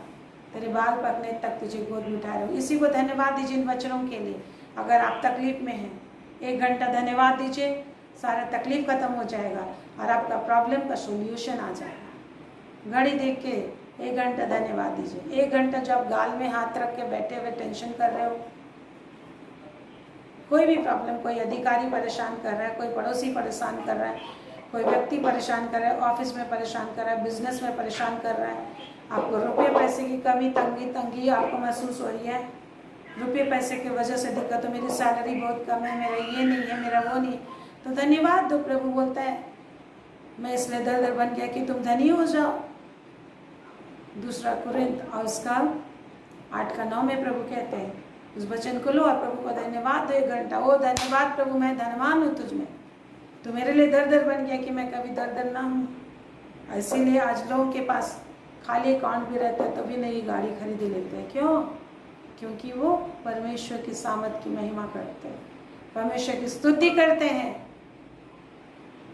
तेरे बाल पकने तक तुझे गोद में उठाए रहूंगा। इसी को धन्यवाद दीजिए इन वचनों के लिए। अगर आप तकलीफ में हैं, 1 घंटा धन्यवाद दीजिए, सारा तकलीफ खत्म हो जाएगा और आपका प्रॉब्लम का सोल्यूशन आ जाएगा। घड़ी देख के 1 घंटा धन्यवाद दीजिए। 1 घंटा जो आप गाल में हाथ रख के बैठे हुए टेंशन कर रहे हो, कोई भी प्रॉब्लम, कोई अधिकारी परेशान कर रहा है, कोई पड़ोसी परेशान कर रहा है, कोई व्यक्ति परेशान कर रहा है, ऑफिस में परेशान कर रहा है, बिजनेस में परेशान कर रहा है, आपको रुपये पैसे की कमी तंगी आपको महसूस हो रही है, रुपये पैसे की वजह से दिक्कत हो, मेरी सैलरी बहुत कम है, मेरा ये नहीं है, मेरा वो नहीं, तो धन्यवाद दो। प्रभु बोलता है मैं इसलिए दर बन गया कि तुम धनी हो जाओ। 2 कुरिन्थ और उसका 8:9 में प्रभु कहते हैं, उस वचन को लो और प्रभु को धन्यवाद दो 1 घंटा। ओ धन्यवाद प्रभु, मैं धनवान हूँ तुझ में, तो मेरे लिए दर बन गया कि मैं कभी दर ना हूँ। इसीलिए आज लोगों के पास खाली अकाउंट भी रहता है तो भी नई गाड़ी खरीद लेते हैं। क्यों? क्योंकि वो परमेश्वर की सामर्थ की महिमा करते हैं, परमेश्वर की स्तुति करते हैं।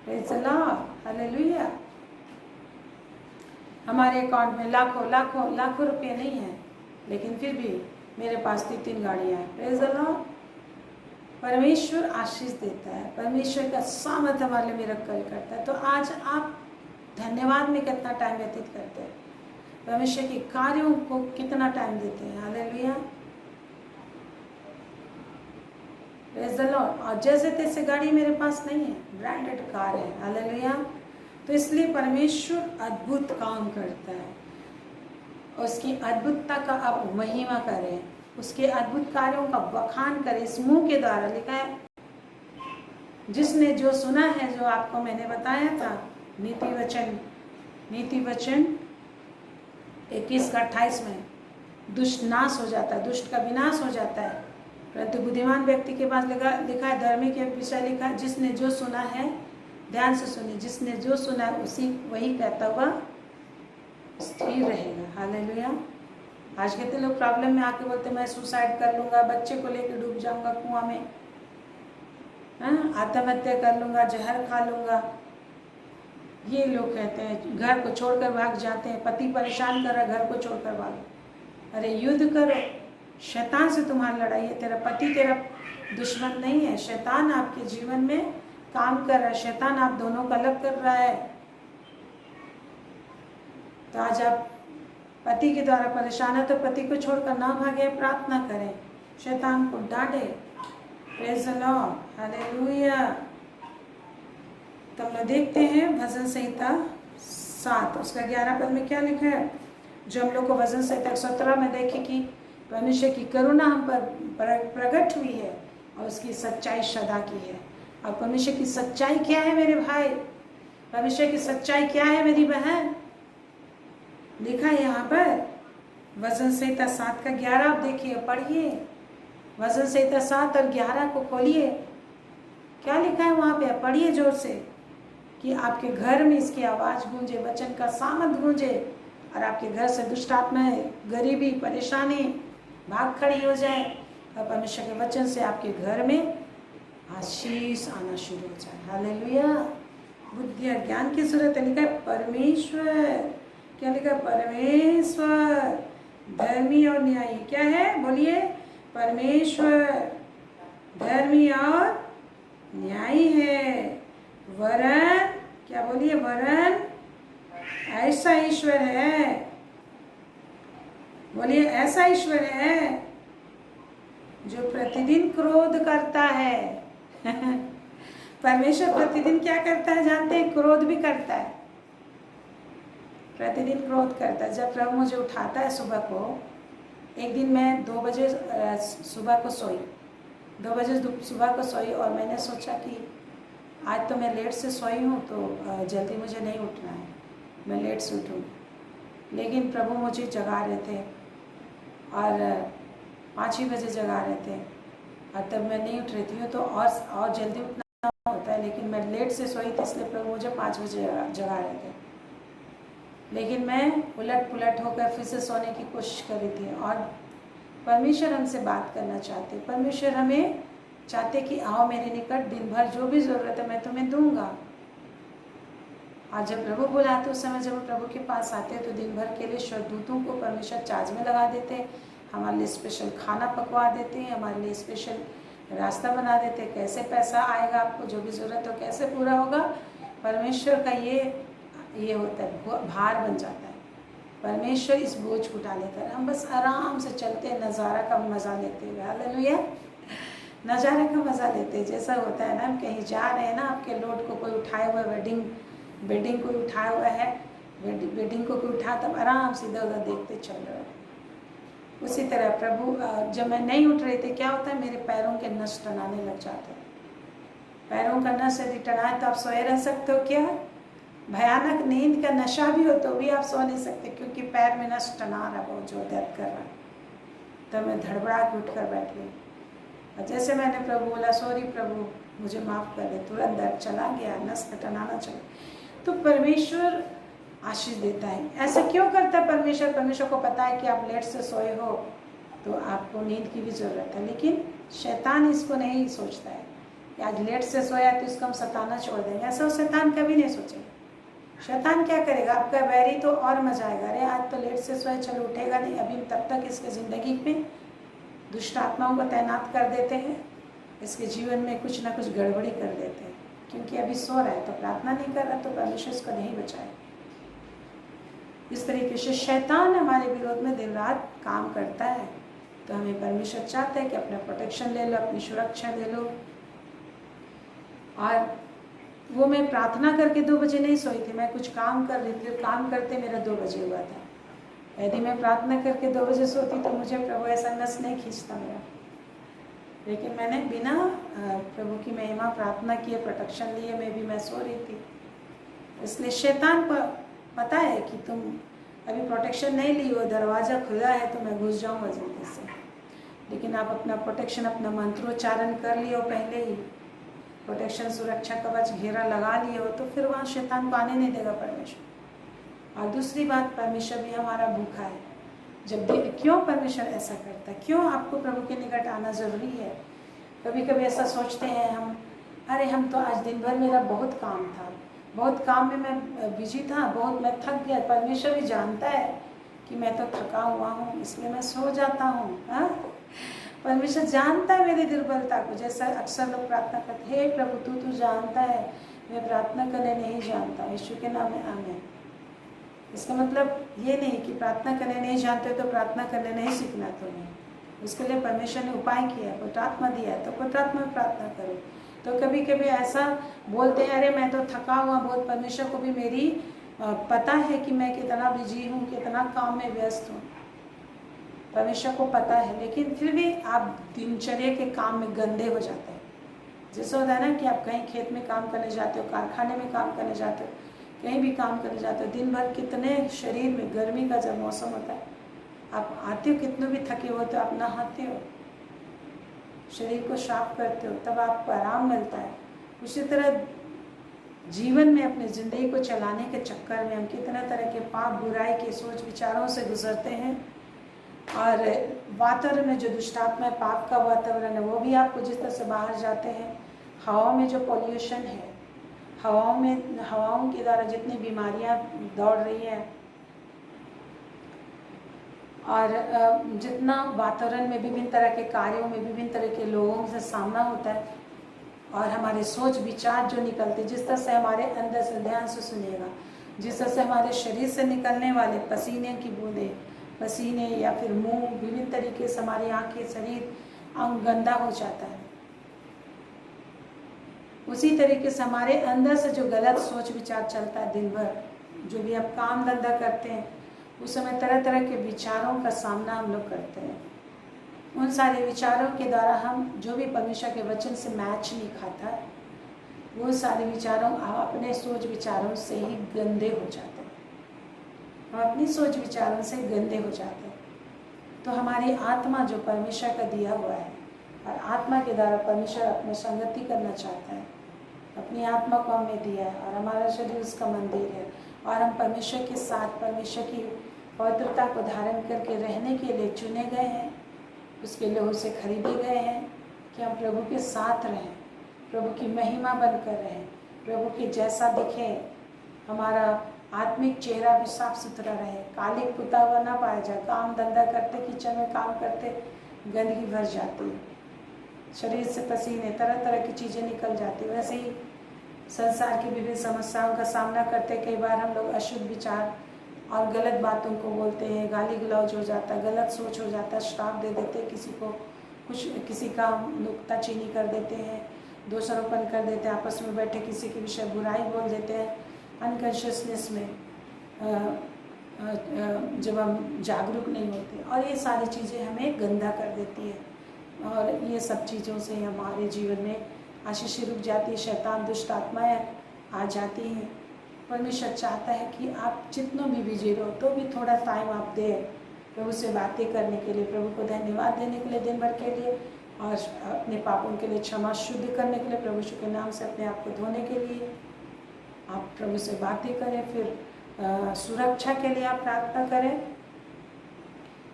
Praise the Lord, hallelujah. हमारे अकाउंट में लाखों रुपये नहीं है, लेकिन फिर भी मेरे पास 3 गाड़ियाँ हैं। Praise the Lord. परमेश्वर आशीष देता है, परमेश्वर का सामर्थ हमारे लिए मिरेकल करता है। तो आज आप धन्यवाद में कितना टाइम व्यतीत करते हैं, परमेश्वर के कार्यों को कितना टाइम देते हैं। Hallelujah, praise the Lord. और जैसे तैसे गाड़ी मेरे पास नहीं है, ब्रांडेड कार है। हालेलुया। तो इसलिए परमेश्वर अद्भुत काम करता है, उसकी अद्भुतता का आप महिमा करें, उसके अद्भुत कार्यों का बखान करें। इस मुंह के द्वारा लिखा है जिसने जो सुना है, जो आपको मैंने बताया था, नीति वचन 21 का 28 में, दुष्ट नाश हो जाता है, दुष्ट का विनाश हो जाता है, परंतु बुद्धिमान व्यक्ति के पास लिखा है, धर्मी के विषय लिखा है, जिसने जो सुना है, ध्यान से सुनिए, जिसने जो सुना है उसी वही कहता हुआ स्थिर रहेगा। हालेलुया। आज कितने लोग प्रॉब्लम में आके बोलते मैं सुसाइड कर लूंगा, बच्चे को लेकर डूब जाऊंगा कुआं में, आत्महत्या कर लूंगा, जहर खा लूंगा। ये लोग कहते हैं, घर को छोड़कर भाग जाते हैं, पति परेशान कर रहा, घर को छोड़कर भागो। अरे युद्ध करो, शैतान से तुम्हारी लड़ाई है। तेरा पति तेरा दुश्मन नहीं है, शैतान आपके जीवन में काम कर रहा है, शैतान आप दोनों को अलग कर रहा है। तो आज आप पति के द्वारा परेशान है तो पति को छोड़कर ना भागे, प्रार्थना करें, शैतान को डांटे। Praise the Lord, hallelujah. तो हम लोग देखते हैं भजन संहिता 7 उसका 11 पद में क्या लिखा है, जो हम लोग को भजन संहिता 17 में देखे कि परमेश्वर की करुणा हम पर प्रकट हुई है और उसकी सच्चाई सदा की है। और परमेश्वर की सच्चाई क्या है मेरे भाई, परमेश्वर की सच्चाई क्या है मेरी बहन, लिखा है यहाँ पर भजन संहिता 7 का 11। आप देखिए, पढ़िए भजन संहिता 7 और 11 को खोलिए, क्या लिखा है वहाँ पे, पढ़िए जोर से, कि आपके घर में इसकी आवाज़ गूंजे, वचन का सामर्थ गूंजे और आपके घर से दुष्ट आत्माएं, गरीबी, परेशानी भाग खड़ी हो जाए और परमेश्वर के वचन से आपके घर में आशीष आना शुरू हो जाए। हालेलुया। बुद्धि और ज्ञान की जरूरत है। लिखा है परमेश्वर, क्या लिखा है, परमेश्वर धर्मी और न्यायी। क्या है, बोलिए, परमेश्वर धर्मी और न्यायी है, वरन, क्या बोलिए, वरन ऐसा ईश्वर है, बोलिए, ऐसा ईश्वर है जो प्रतिदिन क्रोध करता है। परमेश्वर प्रतिदिन क्या करता है जानते हैं, क्रोध भी करता है, प्रतिदिन क्रोध करता है। जब प्रभु मुझे उठाता है सुबह को, एक दिन मैं 2 बजे सुबह को सोई, 2 बजे सुबह को सोई और मैंने सोचा कि आज तो मैं लेट से सोई हूँ तो जल्दी मुझे नहीं उठना है, मैं लेट से उठूँ। लेकिन प्रभु मुझे जगा रहे थे और 5 ही बजे जगा रहे थे और तब मैं नहीं उठ रही थी, तो और जल्दी उठना होता है, लेकिन मैं लेट से सोई थी इसलिए प्रभु मुझे 5 बजे जगा रहे थे। लेकिन मैं उलट पुलट होकर फिर से सोने की कोशिश कर रही थी और परमेश्वर हमसे बात करना चाहते, परमेश्वर हमें चाहते कि आओ मेरे निकट, दिन भर जो भी ज़रूरत है मैं तुम्हें दूंगा। आज जब प्रभु बुलाते उस समय जब प्रभु के पास आते तो दिन भर के लिए स्वर्गदूतों को परमेश्वर चार्ज में लगा देते, हमारे लिए स्पेशल खाना पकवा देते हैं, हमारे लिए स्पेशल रास्ता बना देते, कैसे पैसा आएगा, आपको जो भी ज़रूरत हो कैसे पूरा होगा। परमेश्वर का ये होता है, भार बन जाता है। परमेश्वर इस बोझ को उठा लेता है, हम बस आराम से चलते हैं, नज़ारा का मज़ा लेते हुए। हालेलुया, नज़ारे का मज़ा लेते हैं। जैसा होता है ना, हम कहीं जा रहे हैं ना, आपके लोड को कोई उठाए हुआ, वेडिंग कोई उठाया हुआ है, वेडिंग को कोई उठा, तब आराम से इधर उधर देखते चल रहे हैं। उसी तरह प्रभु, जब मैं नहीं उठ रही थी, क्या होता है, मेरे पैरों के नस टनाने लग जाते हैं। पैरों का नस यदि टनाए तो आप सोए रह सकते हो क्या? भयानक नींद का नशा भी हो तो भी आप सो नहीं सकते, क्योंकि पैर में नस टना रहा, बहुत जोर दर्द कर रहा है। तो मैं धड़बड़ा के उठ कर बैठ गई और जैसे मैंने प्रभु बोला, सॉरी प्रभु मुझे माफ़ कर दे, तुरंत दर्द चला गया, नस का टनाना चला। तो परमेश्वर आशीष देता है। ऐसा क्यों करता है परमेश्वर? परमेश्वर को पता है कि आप लेट से सोए हो तो आपको नींद की भी ज़रूरत है, लेकिन शैतान इसको नहीं सोचता है कि आज लेट से सोया तो इसको हम सताना छोड़ देंगे। ऐसा शैतान कभी नहीं सोचेगा। शैतान क्या करेगा, आपका बैरी तो और मजा आएगा, अरे आज तो लेट से सोया, चलो उठेगा नहीं, अभी तब तक इसके ज़िंदगी में दुष्ट आत्माओं को तैनात कर देते हैं, इसके जीवन में कुछ ना कुछ गड़बड़ी कर देते हैं, क्योंकि अभी सो रहा है तो प्रार्थना नहीं कर रहा, तो परमेश्वर इसको नहीं बचाए। इस तरीके से शैतान हमारे विरोध में दिन रात काम करता है। तो हमें परमेश्वर चाहता है कि अपना प्रोटेक्शन ले लो, अपनी सुरक्षा ले लो। और वो मैं प्रार्थना करके 2 बजे नहीं सोई थी, मैं कुछ काम कर रही थी, काम करते मेरा 2 बजे हुआ था। यदि मैं प्रार्थना करके 2 बजे सोती तो मुझे प्रभु ऐसा नस नहीं खींचता मेरा। लेकिन मैंने बिना प्रभु की महिमा प्रार्थना किए प्रोटेक्शन लिए मैं सो रही थी। इसलिए शैतान को पता है कि तुम अभी प्रोटेक्शन नहीं ली हो, दरवाज़ा खुला है तो मैं घुस जाऊंगा जल्दी से। लेकिन आप अपना प्रोटेक्शन, अपना मंत्रोच्चारण कर लिए हो पहले ही, प्रोटेक्शन सुरक्षा कवच घेरा लगा लिए हो, तो फिर वहाँ शैतान को आने नहीं देगा परमेश्वर। और दूसरी बात, परमेश्वर भी हमारा भूखा है। जब क्यों परमेश्वर ऐसा करता है, क्यों आपको प्रभु के निकट आना ज़रूरी है? कभी कभी ऐसा सोचते हैं हम, अरे हम तो आज दिन भर मेरा बहुत काम था, बहुत काम में मैं बिजी था, बहुत मैं थक गया। परमेश्वर भी जानता है कि मैं तो थका हुआ हूँ, इसलिए मैं सो जाता हूँ। हाँ, परमेश्वर जानता है मेरी दुर्बलता को। जैसा अक्सर लोग प्रार्थना करते, हे प्रभु तू जानता है मैं प्रार्थना करने नहीं जानता। यीशु के नाम में आमीन। इसका मतलब ये नहीं कि प्रार्थना करने नहीं जानते तो प्रार्थना करने नहीं सीखना तो नहीं। उसके लिए परमेश्वर ने उपाय किया है, पवित्र आत्मा दिया है, तो पवित्र आत्मा में प्रार्थना करो। तो कभी कभी ऐसा बोलते हैं, अरे मैं तो थका हुआ बहुत। परमेश्वर को भी मेरी पता है कि मैं कितना बिजी हूँ, कितना काम में व्यस्त हूँ, परमेश्वर को पता है। लेकिन फिर भी आप दिनचर्या के काम में गंदे हो जाते हैं। जैसे होता है ना कि आप कहीं खेत में काम करने जाते हो, कारखाने में काम करने जाते हो, कहीं भी काम करने जाते हो, दिन भर कितने शरीर में, गर्मी का जब मौसम होता है, आप आते हो कितने भी थके होते हो, आप नहाते हो, शरीर को साफ करते हो, तब आपको आराम मिलता है। उसी तरह जीवन में अपनी ज़िंदगी को चलाने के चक्कर में हम कितने तरह के पाप, बुराई के सोच विचारों से गुजरते हैं। और वातावरण में जो दुष्टात्मा है, पाप का वातावरण है, वो भी आपको जिस तरह से बाहर जाते हैं। हवा में जो पॉल्यूशन है, हवाओं के द्वारा जितनी बीमारियां दौड़ रही हैं, और जितना वातावरण में विभिन्न तरह के कार्यों में विभिन्न तरह के लोगों से सामना होता है, और हमारे सोच विचार जो निकलते, जिस तरह से हमारे अंदर से, ध्यान से सुनिएगा, जिस तरह से हमारे शरीर से निकलने वाले पसीने की बूंदें, पसीने या फिर मुंह, विभिन्न तरीके से हमारी आंखें, शरीर, अंग गंदा हो जाता है। उसी तरीके से हमारे अंदर से जो गलत सोच विचार चलता है दिन भर, जो भी आप काम धंधा करते हैं, उस समय तरह तरह के विचारों का सामना हम लोग करते हैं। उन सारे विचारों के द्वारा हम जो भी परमेश्वर के वचन से मैच नहीं खाता, वो सारे विचारों, हम अपने सोच विचारों से ही गंदे हो जाते हैं। हम अपनी सोच विचारों से गंदे हो जाते हैं। तो हमारी आत्मा जो परमेश्वर का दिया हुआ है, और आत्मा के द्वारा परमेश्वर अपने संगति करना चाहता है, अपनी आत्मा को हमें दिया है, और हमारा शरीर उसका मंदिर है, और हम परमेश्वर के साथ, परमेश्वर की पवित्रता को धारण करके रहने के लिए चुने गए हैं, उसके लहू से खरीदे गए हैं कि हम प्रभु के साथ रहें, प्रभु की महिमा बनकर रहें, प्रभु के जैसा दिखे, हमारा आत्मिक चेहरा भी साफ सुथरा रहे, काली पुता हुआ ना पाया जाए। काम धंधा करते, किचन में काम करते, गंदगी भर जाती है, शरीर से पसीने, तरह तरह की चीज़ें निकल जाती है। वैसे ही संसार की विभिन्न समस्याओं का सामना करते, कई बार हम लोग अशुद्ध विचार और गलत बातों को बोलते हैं, गाली गलौज हो जाता है, गलत सोच हो जाता है, श्राप दे देते हैं किसी को, कुछ किसी का नुक्ताचीनी कर देते हैं, दोषारोपण कर देते हैं, आपस में बैठे किसी के विषय बुराई बोल देते हैं, अनकॉन्शियसनेस में जब हम जागरूक नहीं होते, और ये सारी चीज़ें हमें गंदा कर देती है, और ये सब चीज़ों से हमारे जीवन में आशीष रुक जाती है, शैतान, दुष्ट आत्माएं आ जाती हैं। परमेश्वर चाहता है कि आप जितना भी बिजी रहो तो भी थोड़ा टाइम आप दें प्रभु से बातें करने के लिए, प्रभु को धन्यवाद देने के लिए दिन भर के लिए, और अपने पापों के लिए क्षमा शुद्ध करने के लिए, प्रभु यीशु के नाम से अपने आप को धोने के लिए आप प्रभु से बातें करें। फिर सुरक्षा के लिए आप प्रार्थना करें।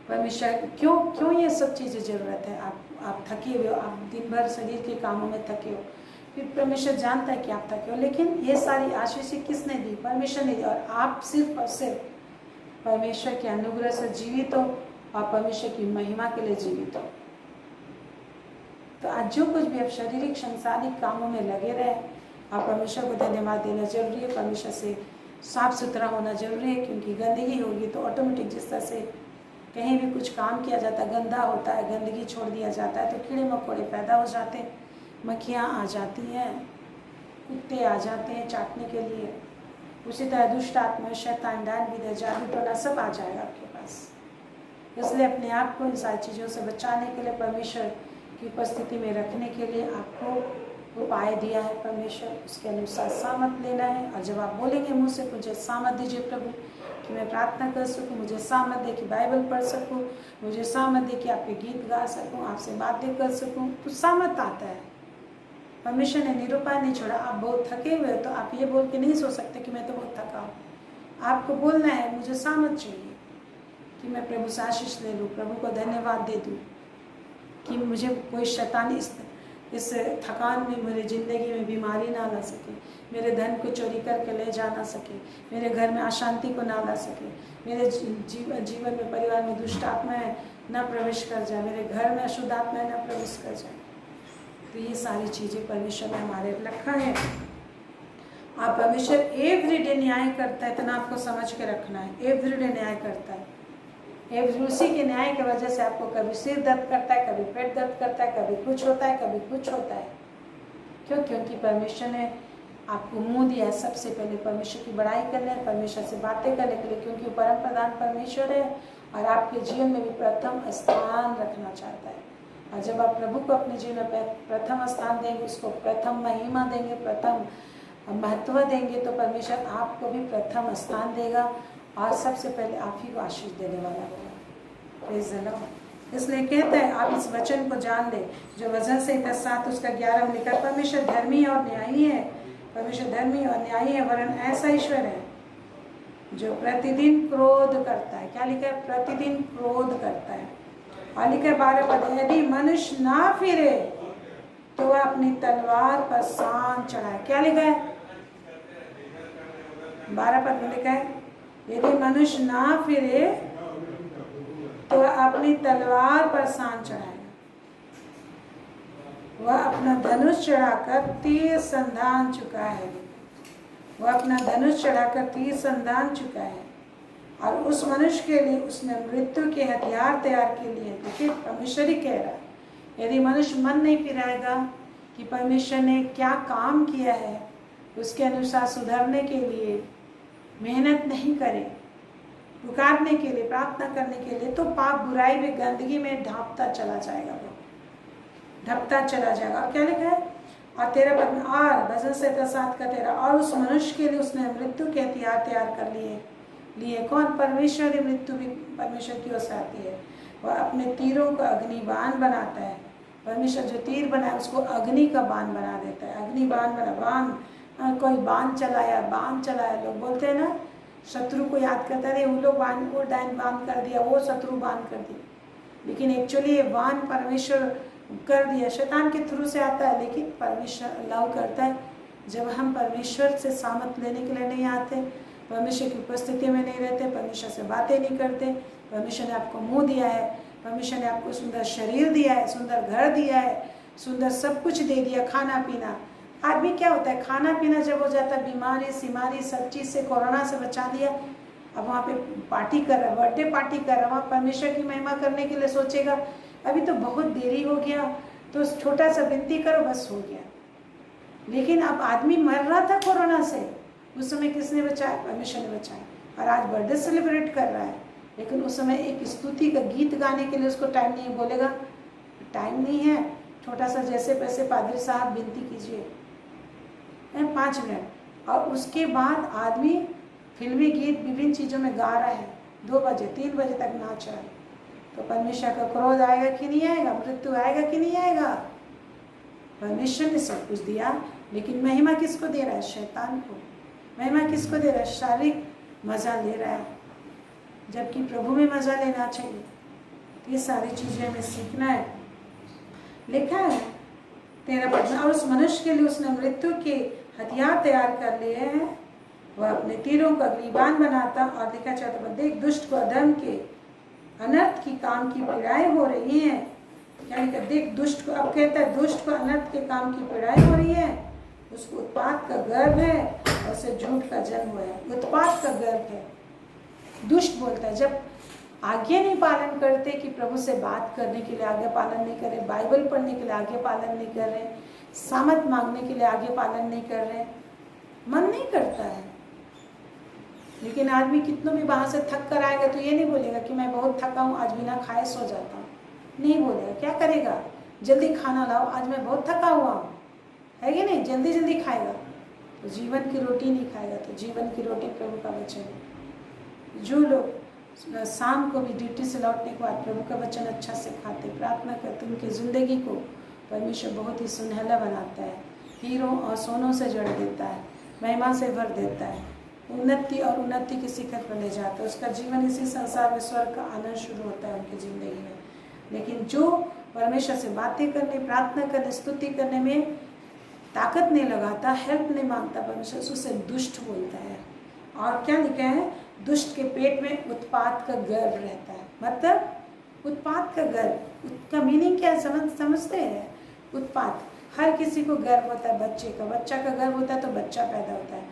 परमेश्वर क्यों ये सब चीज़ें ज़रूरत है? आप थके हुए हो, आप दिन भर शरीर के कामों में थके हो, फिर परमेश्वर जानता है कि आप थके हो, लेकिन ये सारी आशीष किसने दी? परमेश्वर ने दी, और आप सिर्फ और सिर्फ परमेश्वर के अनुग्रह से जीवित हो, और परमेश्वर की महिमा के लिए जीवित हो। तो आज जो कुछ भी आप शारीरिक सांसारिक कामों में लगे रहे, आप परमेश्वर को धन्यवाद देना जरूरी है, परमेश्वर से साफ सुथरा होना जरूरी है, क्योंकि गंदगी होगी तो ऑटोमेटिक जिस तरह से कहीं भी कुछ काम किया जाता है, गंदा होता है, गंदगी छोड़ दिया जाता है, तो कीड़े मकोड़े पैदा हो जाते हैं, मक्खियाँ आ जाती हैं, कुत्ते आ जाते हैं चाटने के लिए। उसी तरह दुष्ट आत्मा, शैतान, डायन, विद्या, जादू टोना सब आ जाएगा आपके पास। इसलिए अपने आप को इन सारी चीज़ों से बचाने के लिए परमेश्वर की उपस्थिति में रखने के लिए आपको उपाय दिया है परमेश्वर, उसके अनुसार सामत लेना है। और जब आप बोलेंगे मुँह से, मुझे सामत दीजिए प्रभु कि मैं प्रार्थना कर सकूं, मुझे सामत दे कि बाइबल पढ़ सकूं, मुझे सामत दे कि आपके गीत गा सकूं, आपसे बातें कर सकूं, तो सामत आता है। परमेश्वर ने निरुपाय नहीं छोड़ा। आप बहुत थके हुए हो तो आप ये बोल के नहीं सो सकते कि मैं तो बहुत थका हूँ। आपको बोलना है मुझे सामत चाहिए कि मैं प्रभु से आशीष ले लूँ, प्रभु को धन्यवाद दे दूँ कि मुझे कोई शैतान इस थकान में मेरी ज़िंदगी में बीमारी ना ला सके, मेरे धन को चोरी करके ले जा ना सके, मेरे घर में अशांति को ना ला सके, मेरे जीवन में परिवार में दुष्ट आत्माएं न प्रवेश कर जाए, मेरे घर में अशुद्ध आत्माएं न प्रवेश कर जाए। तो ये सारी चीज़ें परमेश्वर ने हमारे रखा है। आप परमेश्वर एवरीडे न्याय करता है, इतना आपको समझ के रखना है। एवरीडे न्याय करता है। उसी के न्याय की वजह से आपको कभी सिर दर्द करता है, कभी पेट दर्द करता है, कभी कुछ होता है, कभी कुछ होता है। क्यों? क्योंकि परमेश्वर ने आपको मुंह दिया है सबसे पहले परमेश्वर की बड़ाई करने, परमेश्वर से बातें करने के लिए, क्योंकि परम प्रधान परमेश्वर है और आपके जीवन में भी प्रथम स्थान रखना चाहता है। और जब आप प्रभु को अपने जीवन में प्रथम स्थान देंगे, उसको प्रथम महिमा देंगे, प्रथम महत्व देंगे, तो परमेश्वर आपको भी प्रथम स्थान देगा और सबसे पहले आप ही को आशीष देने वाला होगा। Praise the Lord. इसलिए कहता है आप इस वचन को जान ले, जो वचन से 7 उसका 11 में लिखा, परमेश्वर धर्मी और न्यायी है। परमेश्वर धर्मी और न्यायी है, वरन ऐसा ईश्वर है जो प्रतिदिन क्रोध करता है। क्या लिखा है? प्रतिदिन क्रोध करता है। और लिखा है 12 पद, यदि मनुष्य ना फिरे तो वह अपनी तलवार पर सान चढ़ाए। क्या लिखा है? 12 पद में लिखा है, यदि मनुष्य ना फिरे तो वह अपनी तलवार पर सान चढ़ाएगा। वह अपना धनुष चढ़ाकर तीर संधान चुका है। वह अपना धनुष चढ़ाकर तीर संधान चुका है और उस मनुष्य के लिए उसने मृत्यु के हथियार तैयार के लिए। देखिए परमेश्वर ही कह रहा है, यदि मनुष्य मन नहीं फिराएगा कि परमेश्वर ने क्या काम किया है, उसके अनुसार सुधरने के लिए मेहनत नहीं करे, पुकारने के लिए, प्रार्थना करने के लिए, तो पाप बुराई में गंदगी में ढांपता चला जाएगा, वो ढपता चला जाएगा। और क्या लिखा है? और 13 पद में, और भजन से 7 का 13, और उस मनुष्य के लिए उसने मृत्यु के हथियार तैयार कर लिए। कौन? परमेश्वर ही मृत्यु भी परमेश्वर की ओर से आती है। वह अपने तीरों को अग्निबाण बनाता है। परमेश्वर जो तीर बनाए उसको अग्नि का बाण बना देता है। अग्निबाण बना, बाण, कोई बाण चलाया, लोग बोलते हैं ना, शत्रु को याद करता है, वो लोग बाण, वो डायन बाण कर दिया, वो शत्रु बाण कर दिया, लेकिन एक्चुअली ये बाण परमेश्वर कर दिया, शैतान के थ्रू से आता है, लेकिन परमेश्वर अलाउ करता है। जब हम परमेश्वर से सामत लेने के लिए नहीं आते, परमेश्वर की उपस्थिति में नहीं रहते, परमेश्वर से बातें नहीं करते, परमेश्वर ने आपको मुंह दिया है, परमेश्वर ने आपको सुंदर शरीर दिया है, सुंदर घर दिया है, सुंदर सब कुछ दे दिया, खाना पीना। आदमी क्या होता है, खाना पीना जब हो जाता है, बीमारी सीमारी सब चीज़ से, कोरोना से बचा दिया, अब वहाँ पे पार्टी कर रहा है, बर्थडे पार्टी कर रहा है, वहाँ परमेश्वर की महिमा करने के लिए सोचेगा अभी तो बहुत देरी हो गया, तो छोटा सा विनती करो, बस हो गया। लेकिन अब आदमी मर रहा था कोरोना से, उस समय किसने बचाया? परमेश्वर ने बचाया। और आज बर्थडे सेलिब्रेट कर रहा है, लेकिन उस समय एक स्तुति का गीत गाने के लिए उसको टाइम नहीं, बोलेगा टाइम नहीं है, छोटा सा जैसे पैसे पादरी साहब विनती कीजिए 5 मिनट। और उसके बाद आदमी फिल्मी गीत विभिन्न चीज़ों में गा रहा है, 2 बजे 3 बजे तक नाच रहा है। तो परमेश्वर का क्रोध आएगा कि नहीं आएगा? मृत्यु आएगा कि नहीं आएगा? परमेश्वर ने सब कुछ दिया, लेकिन महिमा किसको दे रहा है? शैतान को। महिमा किसको दे रहा है? शारीरिक मज़ा ले रहा है, जबकि प्रभु में मज़ा लेना चाहिए। तो ये सारी चीज़ें हमें सीखना है। लिखा है 13 पद में, और उस मनुष्य के लिए उसने मृत्यु के हथियार तैयार कर लिए हैं, वह अपने तीरों को अग्निबाण बनाता। और देखा चाहता है, देख दुष्ट को अधर्म के अनर्थ की काम की पीड़ाएं हो रही हैं। यानी कि देख दुष्ट को, अब कहता है दुष्ट को अनर्थ के काम की पीड़ाएं हो रही है, उसको उत्पात का गर्भ है और उसे झूठ का जन्म हुआ है। उत्पात का गर्भ है। दुष्ट बोलता है, जब आज्ञा नहीं पालन करते कि प्रभु से बात करने के लिए आज्ञा पालन नहीं कर रहे, बाइबल पढ़ने के लिए आज्ञा पालन नहीं कर रहे, सामत मांगने के लिए आज्ञा पालन नहीं कर रहे, मन नहीं करता है। लेकिन आदमी कितनों भी वहाँ से थक कर आएगा तो ये नहीं बोलेगा कि मैं बहुत थका हूँ, आज बिना खाए सो जाता हूँ, नहीं बोलेगा। क्या करेगा? जल्दी खाना लाओ, आज मैं बहुत थका हुआ हूँ, है कि नहीं, जल्दी जल्दी खाएगा तो जीवन की रोटी नहीं खाएगा। तो जीवन की रोटी प्रभु का वचन है। जो लोग शाम को भी ड्यूटी से लौटने के बाद प्रभु का वचन अच्छा से खाते, प्रार्थना करते, उनकी ज़िंदगी को परमेश्वर बहुत ही सुनहला बनाता है, हीरों और सोनों से जोड़ देता है, महिमा से भर देता है, उन्नति और उन्नति के शिखर पर ले जाता है। उसका जीवन इसी संसार में स्वर्ग का आनंद शुरू होता है उनकी ज़िंदगी में। लेकिन जो परमेश्वर से बातें करने, प्रार्थना करने, स्तुति करने में ताकत नहीं लगाता, हेल्प नहीं मांगता परमेश्वर, उसे दुष्ट बोलता है। और क्या लिखा है, दुष्ट के पेट में उत्पात का गर्व रहता है। मतलब उत्पात का गर्व का मीनिंग क्या है, समझते हैं? उत्पात, हर किसी को गर्व होता है बच्चे का, बच्चा का गर्व होता है तो बच्चा पैदा होता है।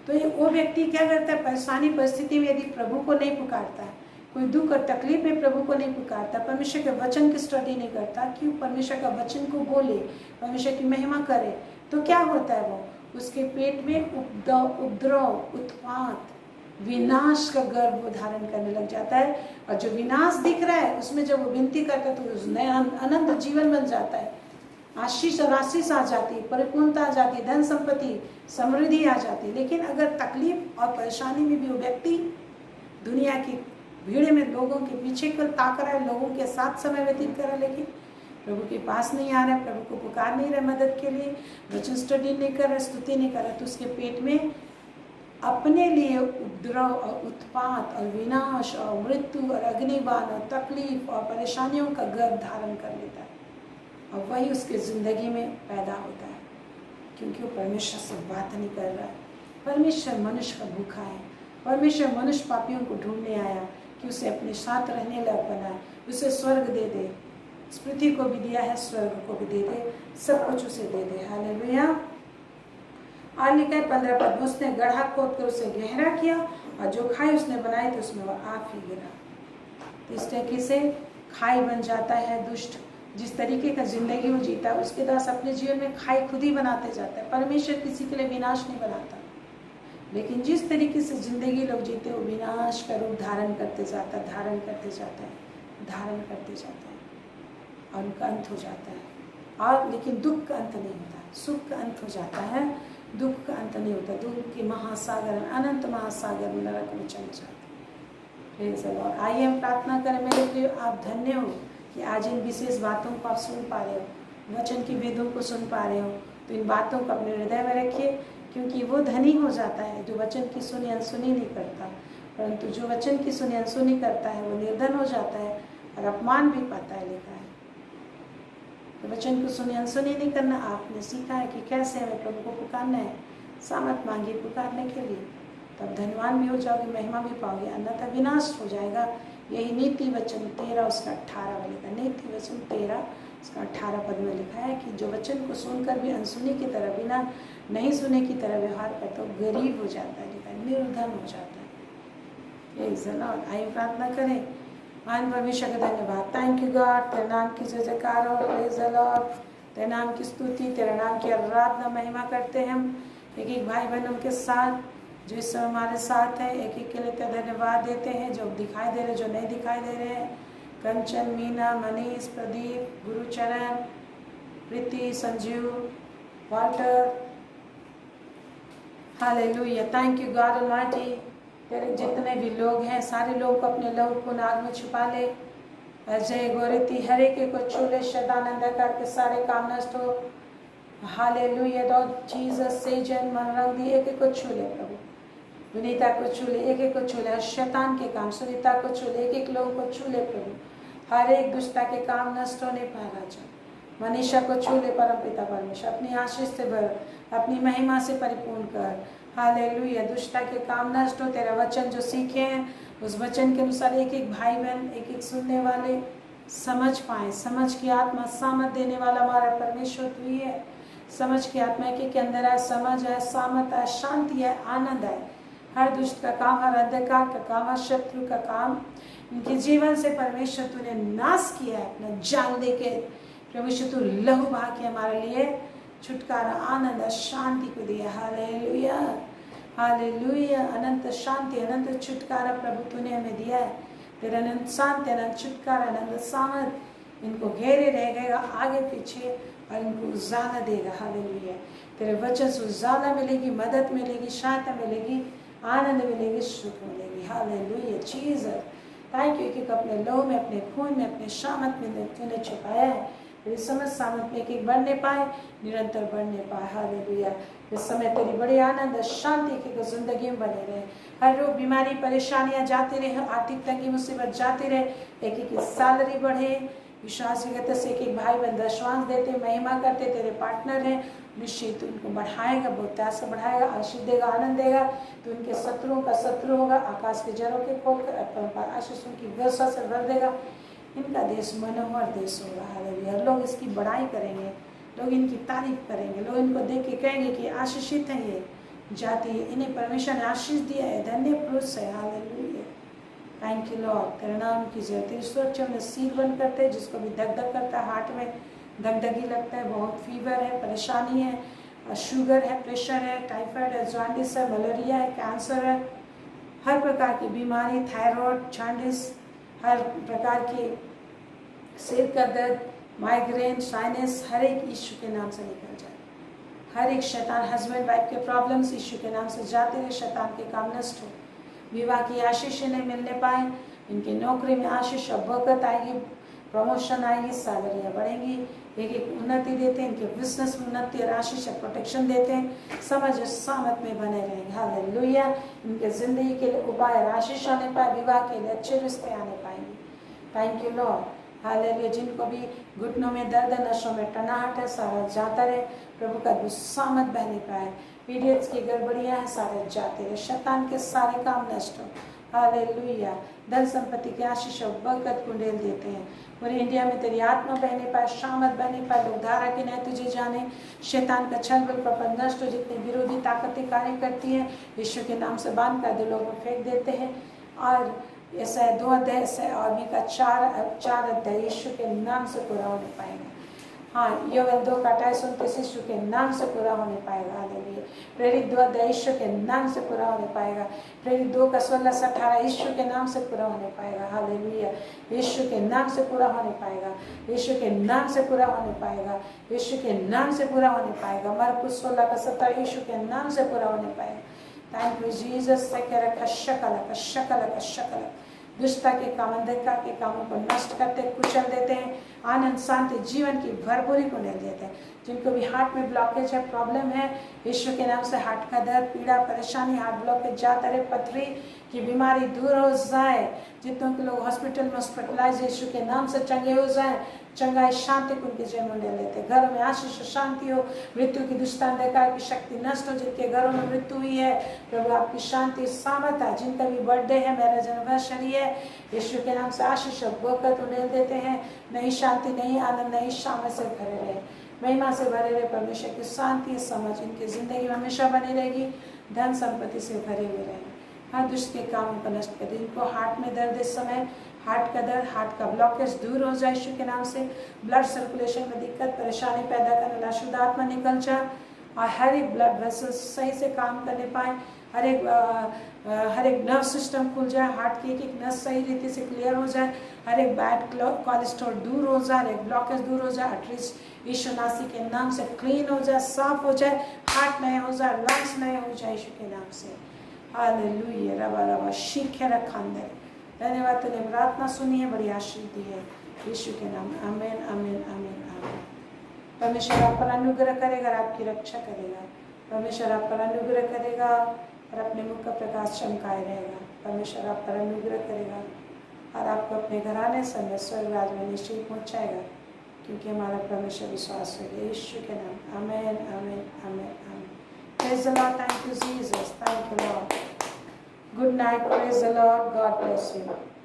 तो ये वो व्यक्ति क्या करता है, परेशानी परिस्थिति में यदि प्रभु को नहीं पुकारता है, कोई दुख और तकलीफ में प्रभु को नहीं पुकारता, परमेश्वर के वचन की स्टडी नहीं करता, क्यों परमेश्वर का वचन को बोले, परमेश्वर की महिमा करे, तो क्या होता है, वो उसके पेट में उपद्रव, उत्पात, विनाश का गर्भ धारण करने लग जाता है। और जो विनाश दिख रहा है उसमें जब वो विनती करता है तो उसमें अनंत जीवन बन जाता है, आशीष और आशीष आ जाती है, परिपूर्णता आ जाती है, धन संपत्ति समृद्धि आ जाती है। लेकिन अगर तकलीफ और परेशानी में भी वो व्यक्ति दुनिया की भीड़ में लोगों के पीछे को ताक रहा है, लोगों के साथ समय व्यतीत कर रहा है, लेकिन प्रभु के पास नहीं आ रहा है, प्रभु को पुकार नहीं रहा मदद के लिए, वचन स्टडी नहीं कर रहा, स्तुति नहीं कर रहा, तो उसके पेट में अपने लिए उपद्रव और उत्पात और विनाश और मृत्यु और अग्निबाण और तकलीफ और परेशानियों का गर्भ धारण कर लेता है। और वही उसके ज़िंदगी में पैदा होता है, क्योंकि वो परमेश्वर से बात नहीं कर रहा है। परमेश्वर मनुष्य का भूखा है, परमेश्वर मनुष्य पापियों को ढूंढने आया कि उसे अपने साथ रहने लायक बनाए, उसे स्वर्ग दे दे, इस पृथ्वी को भी दिया है, स्वर्ग को भी दे दे, सब कुछ उसे दे दे। हालेलुया। और लिखा है 15 पद, उसने गड्ढा खोद कर उसे गहरा किया और जो खाई उसने बनाई तो उसमें वह आप ही गिरा। तो इस तरीके से खाई बन जाता है दुष्ट। जिस तरीके का जिंदगी वो जीता है उसके दास अपने जीवन में खाई खुद ही बनाते जाता है। परमेश्वर किसी के लिए विनाश नहीं बनाता, लेकिन जिस तरीके से जिंदगी लोग जीते वो विनाश का रूप धारण करते जाता है, धारण करते जाता है, धारण करते जाता है, और उनका अंत हो जाता है। और लेकिन दुख का अंत नहीं होता, सुख का अंत हो जाता है, दुख का अंत नहीं होता। दुख के महासागर, अनंत महासागर में नरक में चले जाते हैं। और आइए हम प्रार्थना करें। मेरे प्रिय, आप धन्य हो कि आज इन विशेष बातों को आप सुन पा रहे हो, वचन की वेदों को सुन पा रहे हो। तो इन बातों को अपने हृदय में रखिए, क्योंकि वो धनी हो जाता है जो वचन की सुनी अनसुनी नहीं करता, परंतु जो वचन की सुनी अनसुनी करता है वो निर्धन हो जाता है और अपमान भी पाता है। लिखा है तो वचन को सुनी अनसुनी नहीं करना। आपने सीखा है कि कैसे हमें प्रभु को पुकारना है। सामर्थ मांगिए पुकारने के लिए, तब धनवान भी हो जाओगे, महिमा भी पाओगे, अन्यथा विनाश हो जाएगा। यही नीति वचन 13 उसका 18 में लिखा। नीति वचन 13 उसका 18 पद में लिखा है कि जो वचन को सुनकर भी अनसुनी की तरह, बिना नहीं सुने की तरह व्यवहार करता है, गरीब हो जाता है, लिखा है, निर्धन हो जाता है। यही जनाब, आइए प्रार्थना करें। मान परमेश्वर का धन्यवाद। थैंक यू गॉड, तेरे नाम की जय जयकार हो, प्रेज द लॉर्ड। तेरे नाम की स्तुति, तेरे नाम की आराधना महिमा करते हैं हम। एक एक भाई बहनों के साथ जो इस समय हमारे साथ है, एक एक के लिए तेरा धन्यवाद देते हैं। जो दिखाई दे रहे, जो नहीं दिखाई दे रहे हैं, Kanchan, Meena, Manish, Pradeep, Gurcharan, Preeti, Sanjeev, Walter, hallelujah. Thank you God Almighty. तेरे जितने भी लोग हैं सारे लोग को अपने लहू को नाग में छुपा ले। अजय गोरिती हर एक को छू ले, शैतान करके सारे काम नष्ट हो। हालेलुया लॉर्ड जीसस, सेजन, मनरंगी एक एक को छू ले प्रभु। विनीता को छू ले, एक एक को छू ले। शैतान के काम, सुनीता को छू ले, एक एक लोगों को छू ले प्रभु। हर एक दुष्टता के काम नष्ट होने पाए राजा। मनीषा को छू ले परमपिता परमेश्वर, अपनी आशीष से भर, अपनी महिमा से परिपूर्ण कर। हालेलुया, दुष्टता के काम नष्ट हो। तेरा वचन जो सीखे हैं उस वचन के अनुसार एक एक भाई बहन, एक एक सुनने वाले समझ पाए। समझ की आत्मा सामर्थ देने वाला हमारा परमेश्वर तू ही है। समझ की आत्मा के अंदर है, समझ है, सामर्थ है, शांति है, आनंद है। हर दुष्ट का काम, हर अंधकार का काम, हर शत्रु का काम इनके जीवन से परमेश्वर तूने नाश किया है अपना जान दे के। परमेश्वर तू लहू बहा के हमारे लिए छुटकारा, आनंद, शांति को दिया। Hallelujah, hallelujah. अनंत शांति, अनंत छुटकारा प्रभु तूने हमें दिया है। तेरा अनंत शांति, अनंत छुटकारा, अनंत सामर्थ इनको घेरे रहेगा आगे पीछे और इनको उजाला देगा। हालेलुया। तेरे वचन से उजाला मिलेगी, मदद मिलेगी, सहायता मिलेगी, आनंद मिलेगी, सुख मिलेगी। हालेलुया जीसस, थैंक यू कि अपने लहू में, अपने खून में, अपने शामत में तूने छुपाया है। तेरी समझ सामत में एक बढ़ने पाए, निरंतर बढ़ने पाए। हालेलुया। इस समय तेरी बड़ी आनंद और शांति की जिंदगी में बने रहे। हर रोग बीमारी परेशानियां जाती रहे, आर्थिक तंगी मुसीबत जाती रहे, एक एक सैलरी बढ़े। विश्वासघात से एक भाई बहन दशवांश देते, महिमा करते, तेरे पार्टनर हैं, निश्चित उनको बढ़ाएगा, बहुतायत से बढ़ाएगा, आशीष देगा, आनंद देगा। तो उनके शत्रुओं का शत्रु होगा, आकाश के जरों के खोल कर आशीष उनकी व्यवस्था से भर देगा। इनका देश मनोहर देश होगा। हालेलुया। लोग इसकी बड़ाई करेंगे, लोग इनकी तारीफ करेंगे, लोग इनको देख के कहेंगे कि आशीषित है ये जाति, इन्हें परमेश्वर ने आशीष दिया है, धन्य पुरुष है। हालेलुया। Thank you Lord. तेरे नाम की जय। तेरी सुरक्षा में सील बंद करते हैं, जिसको भी धक धक करता है, हार्ट में धकधकी लगता है, बहुत फीवर है, परेशानी है, शुगर है, प्रेशर है, टाइफाइड है, जॉन्डिस है, मलेरिया है, कैंसर है, हर प्रकार की बीमारी, थायराइड, जॉन्डिस, हर प्रकार की सिर का दर्द, माइग्रेन, साइनस, हर एक यीशु के नाम से निकल जाए। हर एक शैतान, हस्बैंड वाइफ के प्रॉब्लम्स यीशु के नाम से जाते रहे, शैतान के काम नष्ट हो। विवाह की आशीष इन्हें मिलने पाए, इनकी नौकरी में आशीष और बरकत आएगी, प्रमोशन आएगी, सैलरियाँ बढ़ेंगी, एक एक उन्नति देते हैं, इनके बिजनेस में उन्नति और आशीष और प्रोटेक्शन देते हैं, समझ और सामत में बने रहेंगे। हालेलुया। इनके जिंदगी के लिए उपाय और आशीष आने पाए, विवाह के लिए अच्छे रिश्ते आने पाएंगे। Thank you Lord. हालेलुया। जिनको भी घुटनों में दर्द है, नसों में टनाहट है, सारा जाता रहे, प्रभु का दुस्सामत बहने पाए, पीरियड्स की गड़बड़ियां हैं, सारे जाते रहे, शैतान के सारे काम नष्ट हो। हालेलुया। धन संपत्ति की आशीष और बरकत कुंडेल देते हैं। पूरे इंडिया में तेरी आत्मा बहने पाए, शामत बहने पाए, लोग धारा की नहीं तुझे जाने, शैतान का छल बल प्रपंच नष्ट हो। जितने विरोधी ताकतें कार्य करती हैं, यीशु के नाम से बांध कर दिलों में फेंक देते हैं। और ऐसा है 2 अध्याय से और भी का 4 अध्याय यीशु के नाम से पूरा होने पाएगा। हाँ, योवेल 2:28-29 यीशु के नाम से पूरा होने पाएगा। हालेलुया। प्रेरित 2 अध्याय यीशु के नाम से पूरा होने पाएगा। प्रेरित 2:16-18 यीशु के नाम से पूरा होने पाएगा। हालेलुया। यीशु के नाम से पूरा होने पाएगा, यीशु के नाम से पूरा होने पाएगा, यीशु के नाम से पूरा होने पाएगा। मरकुस 16:17 यीशु के नाम से पूरा होने पाएगा। Thank you Jesus. शकल दुष्टता के काम, अंधकार के कामों को नष्ट करते, कुचल देते हैं, आनंद शांति जीवन की भरपूरी को ले देते हैं। जिनको भी हार्ट में ब्लॉकेज है, प्रॉब्लम है, यीशु के नाम से हार्ट का दर्द, पीड़ा, परेशानी, हार्ट ब्लॉकेज जाता रहे, पथरी की बीमारी दूर हो जाए। जितनों के लोग हॉस्पिटल में हॉस्पिटलाइज, यीशु के नाम से चंगे हो जाए, चंगाई शांति को उनके जीवन में ले लेते। घरों में आशीष शांति हो, मृत्यु की दुष्ट अंधकार की शक्ति नष्ट हो। जिनके घरों में मृत्यु हुई है, प्रभु आपकी शांति सामत है। जिनका भी बर्थडे है, मेरा एनिवर्सरी है, यीशु के नाम से आशीष और बरकत उन्हें देते हैं। नई शांति, नई आनंद, नई शाम से भरे रहे, महिमा से भरे रहे। परमेश्वर की शांति समझ इनकी जिंदगी में हमेशा बनी रहेगी। धन संपत्ति से भरे हुए रहेंगे। हर दुष्ट के कामों को नष्ट कर दे। इनको हार्ट में दर्द, इस समय हार्ट का दर्द, हार्ट का ब्लॉकेज दूर हो जाए यीशु के नाम से। ब्लड सर्कुलेशन में दिक्कत, परेशानी पैदा करने वाला अशुद्ध आत्मा निकल जाए और हर एक ब्लड वेसल सही से काम करने पाए। हर एक नर्व सिस्टम खुल जाए, हार्ट की एक एक नस सही रीति से क्लियर हो जाए, हर एक बैड कोलेस्ट्रॉल दूर हो जाए, हर एक ब्लॉकेज दूर हो जाए। एटलीस्ट यीशु नासी के नाम से क्लीन हो जाए, साफ हो जाए, हार्ट नया हो जाए, लंग्स नए हो जाए यीशु के नाम से। हालेलुया। रबा रबा शीखे रखांदर। धन्यवाद, तूने प्रार्थना सुनी है, बड़ी आशीष दी है यीशु के नाम। आमीन आमीन आमीन आमीन। परमेश्वर आप पर अनुग्रह करेगा, आपकी रक्षा करेगा। परमेश्वर आप पर अनुग्रह करेगा और अपने मुख का प्रकाश चमकाए रहेगा। परमेश्वर आप पर अनुग्रह करेगा और आपको अपने घराने समेत स्वर्ग राज में निश्चित पहुँचाएगा, क्योंकि हमारा परमेश्वर विश्वास है। यीशु के नाम। आमीन आमीन आमीन आमीन। Praise the Lord. Thank you, Jesus. Thank you, Lord. Good night. Praise the Lord. God bless you.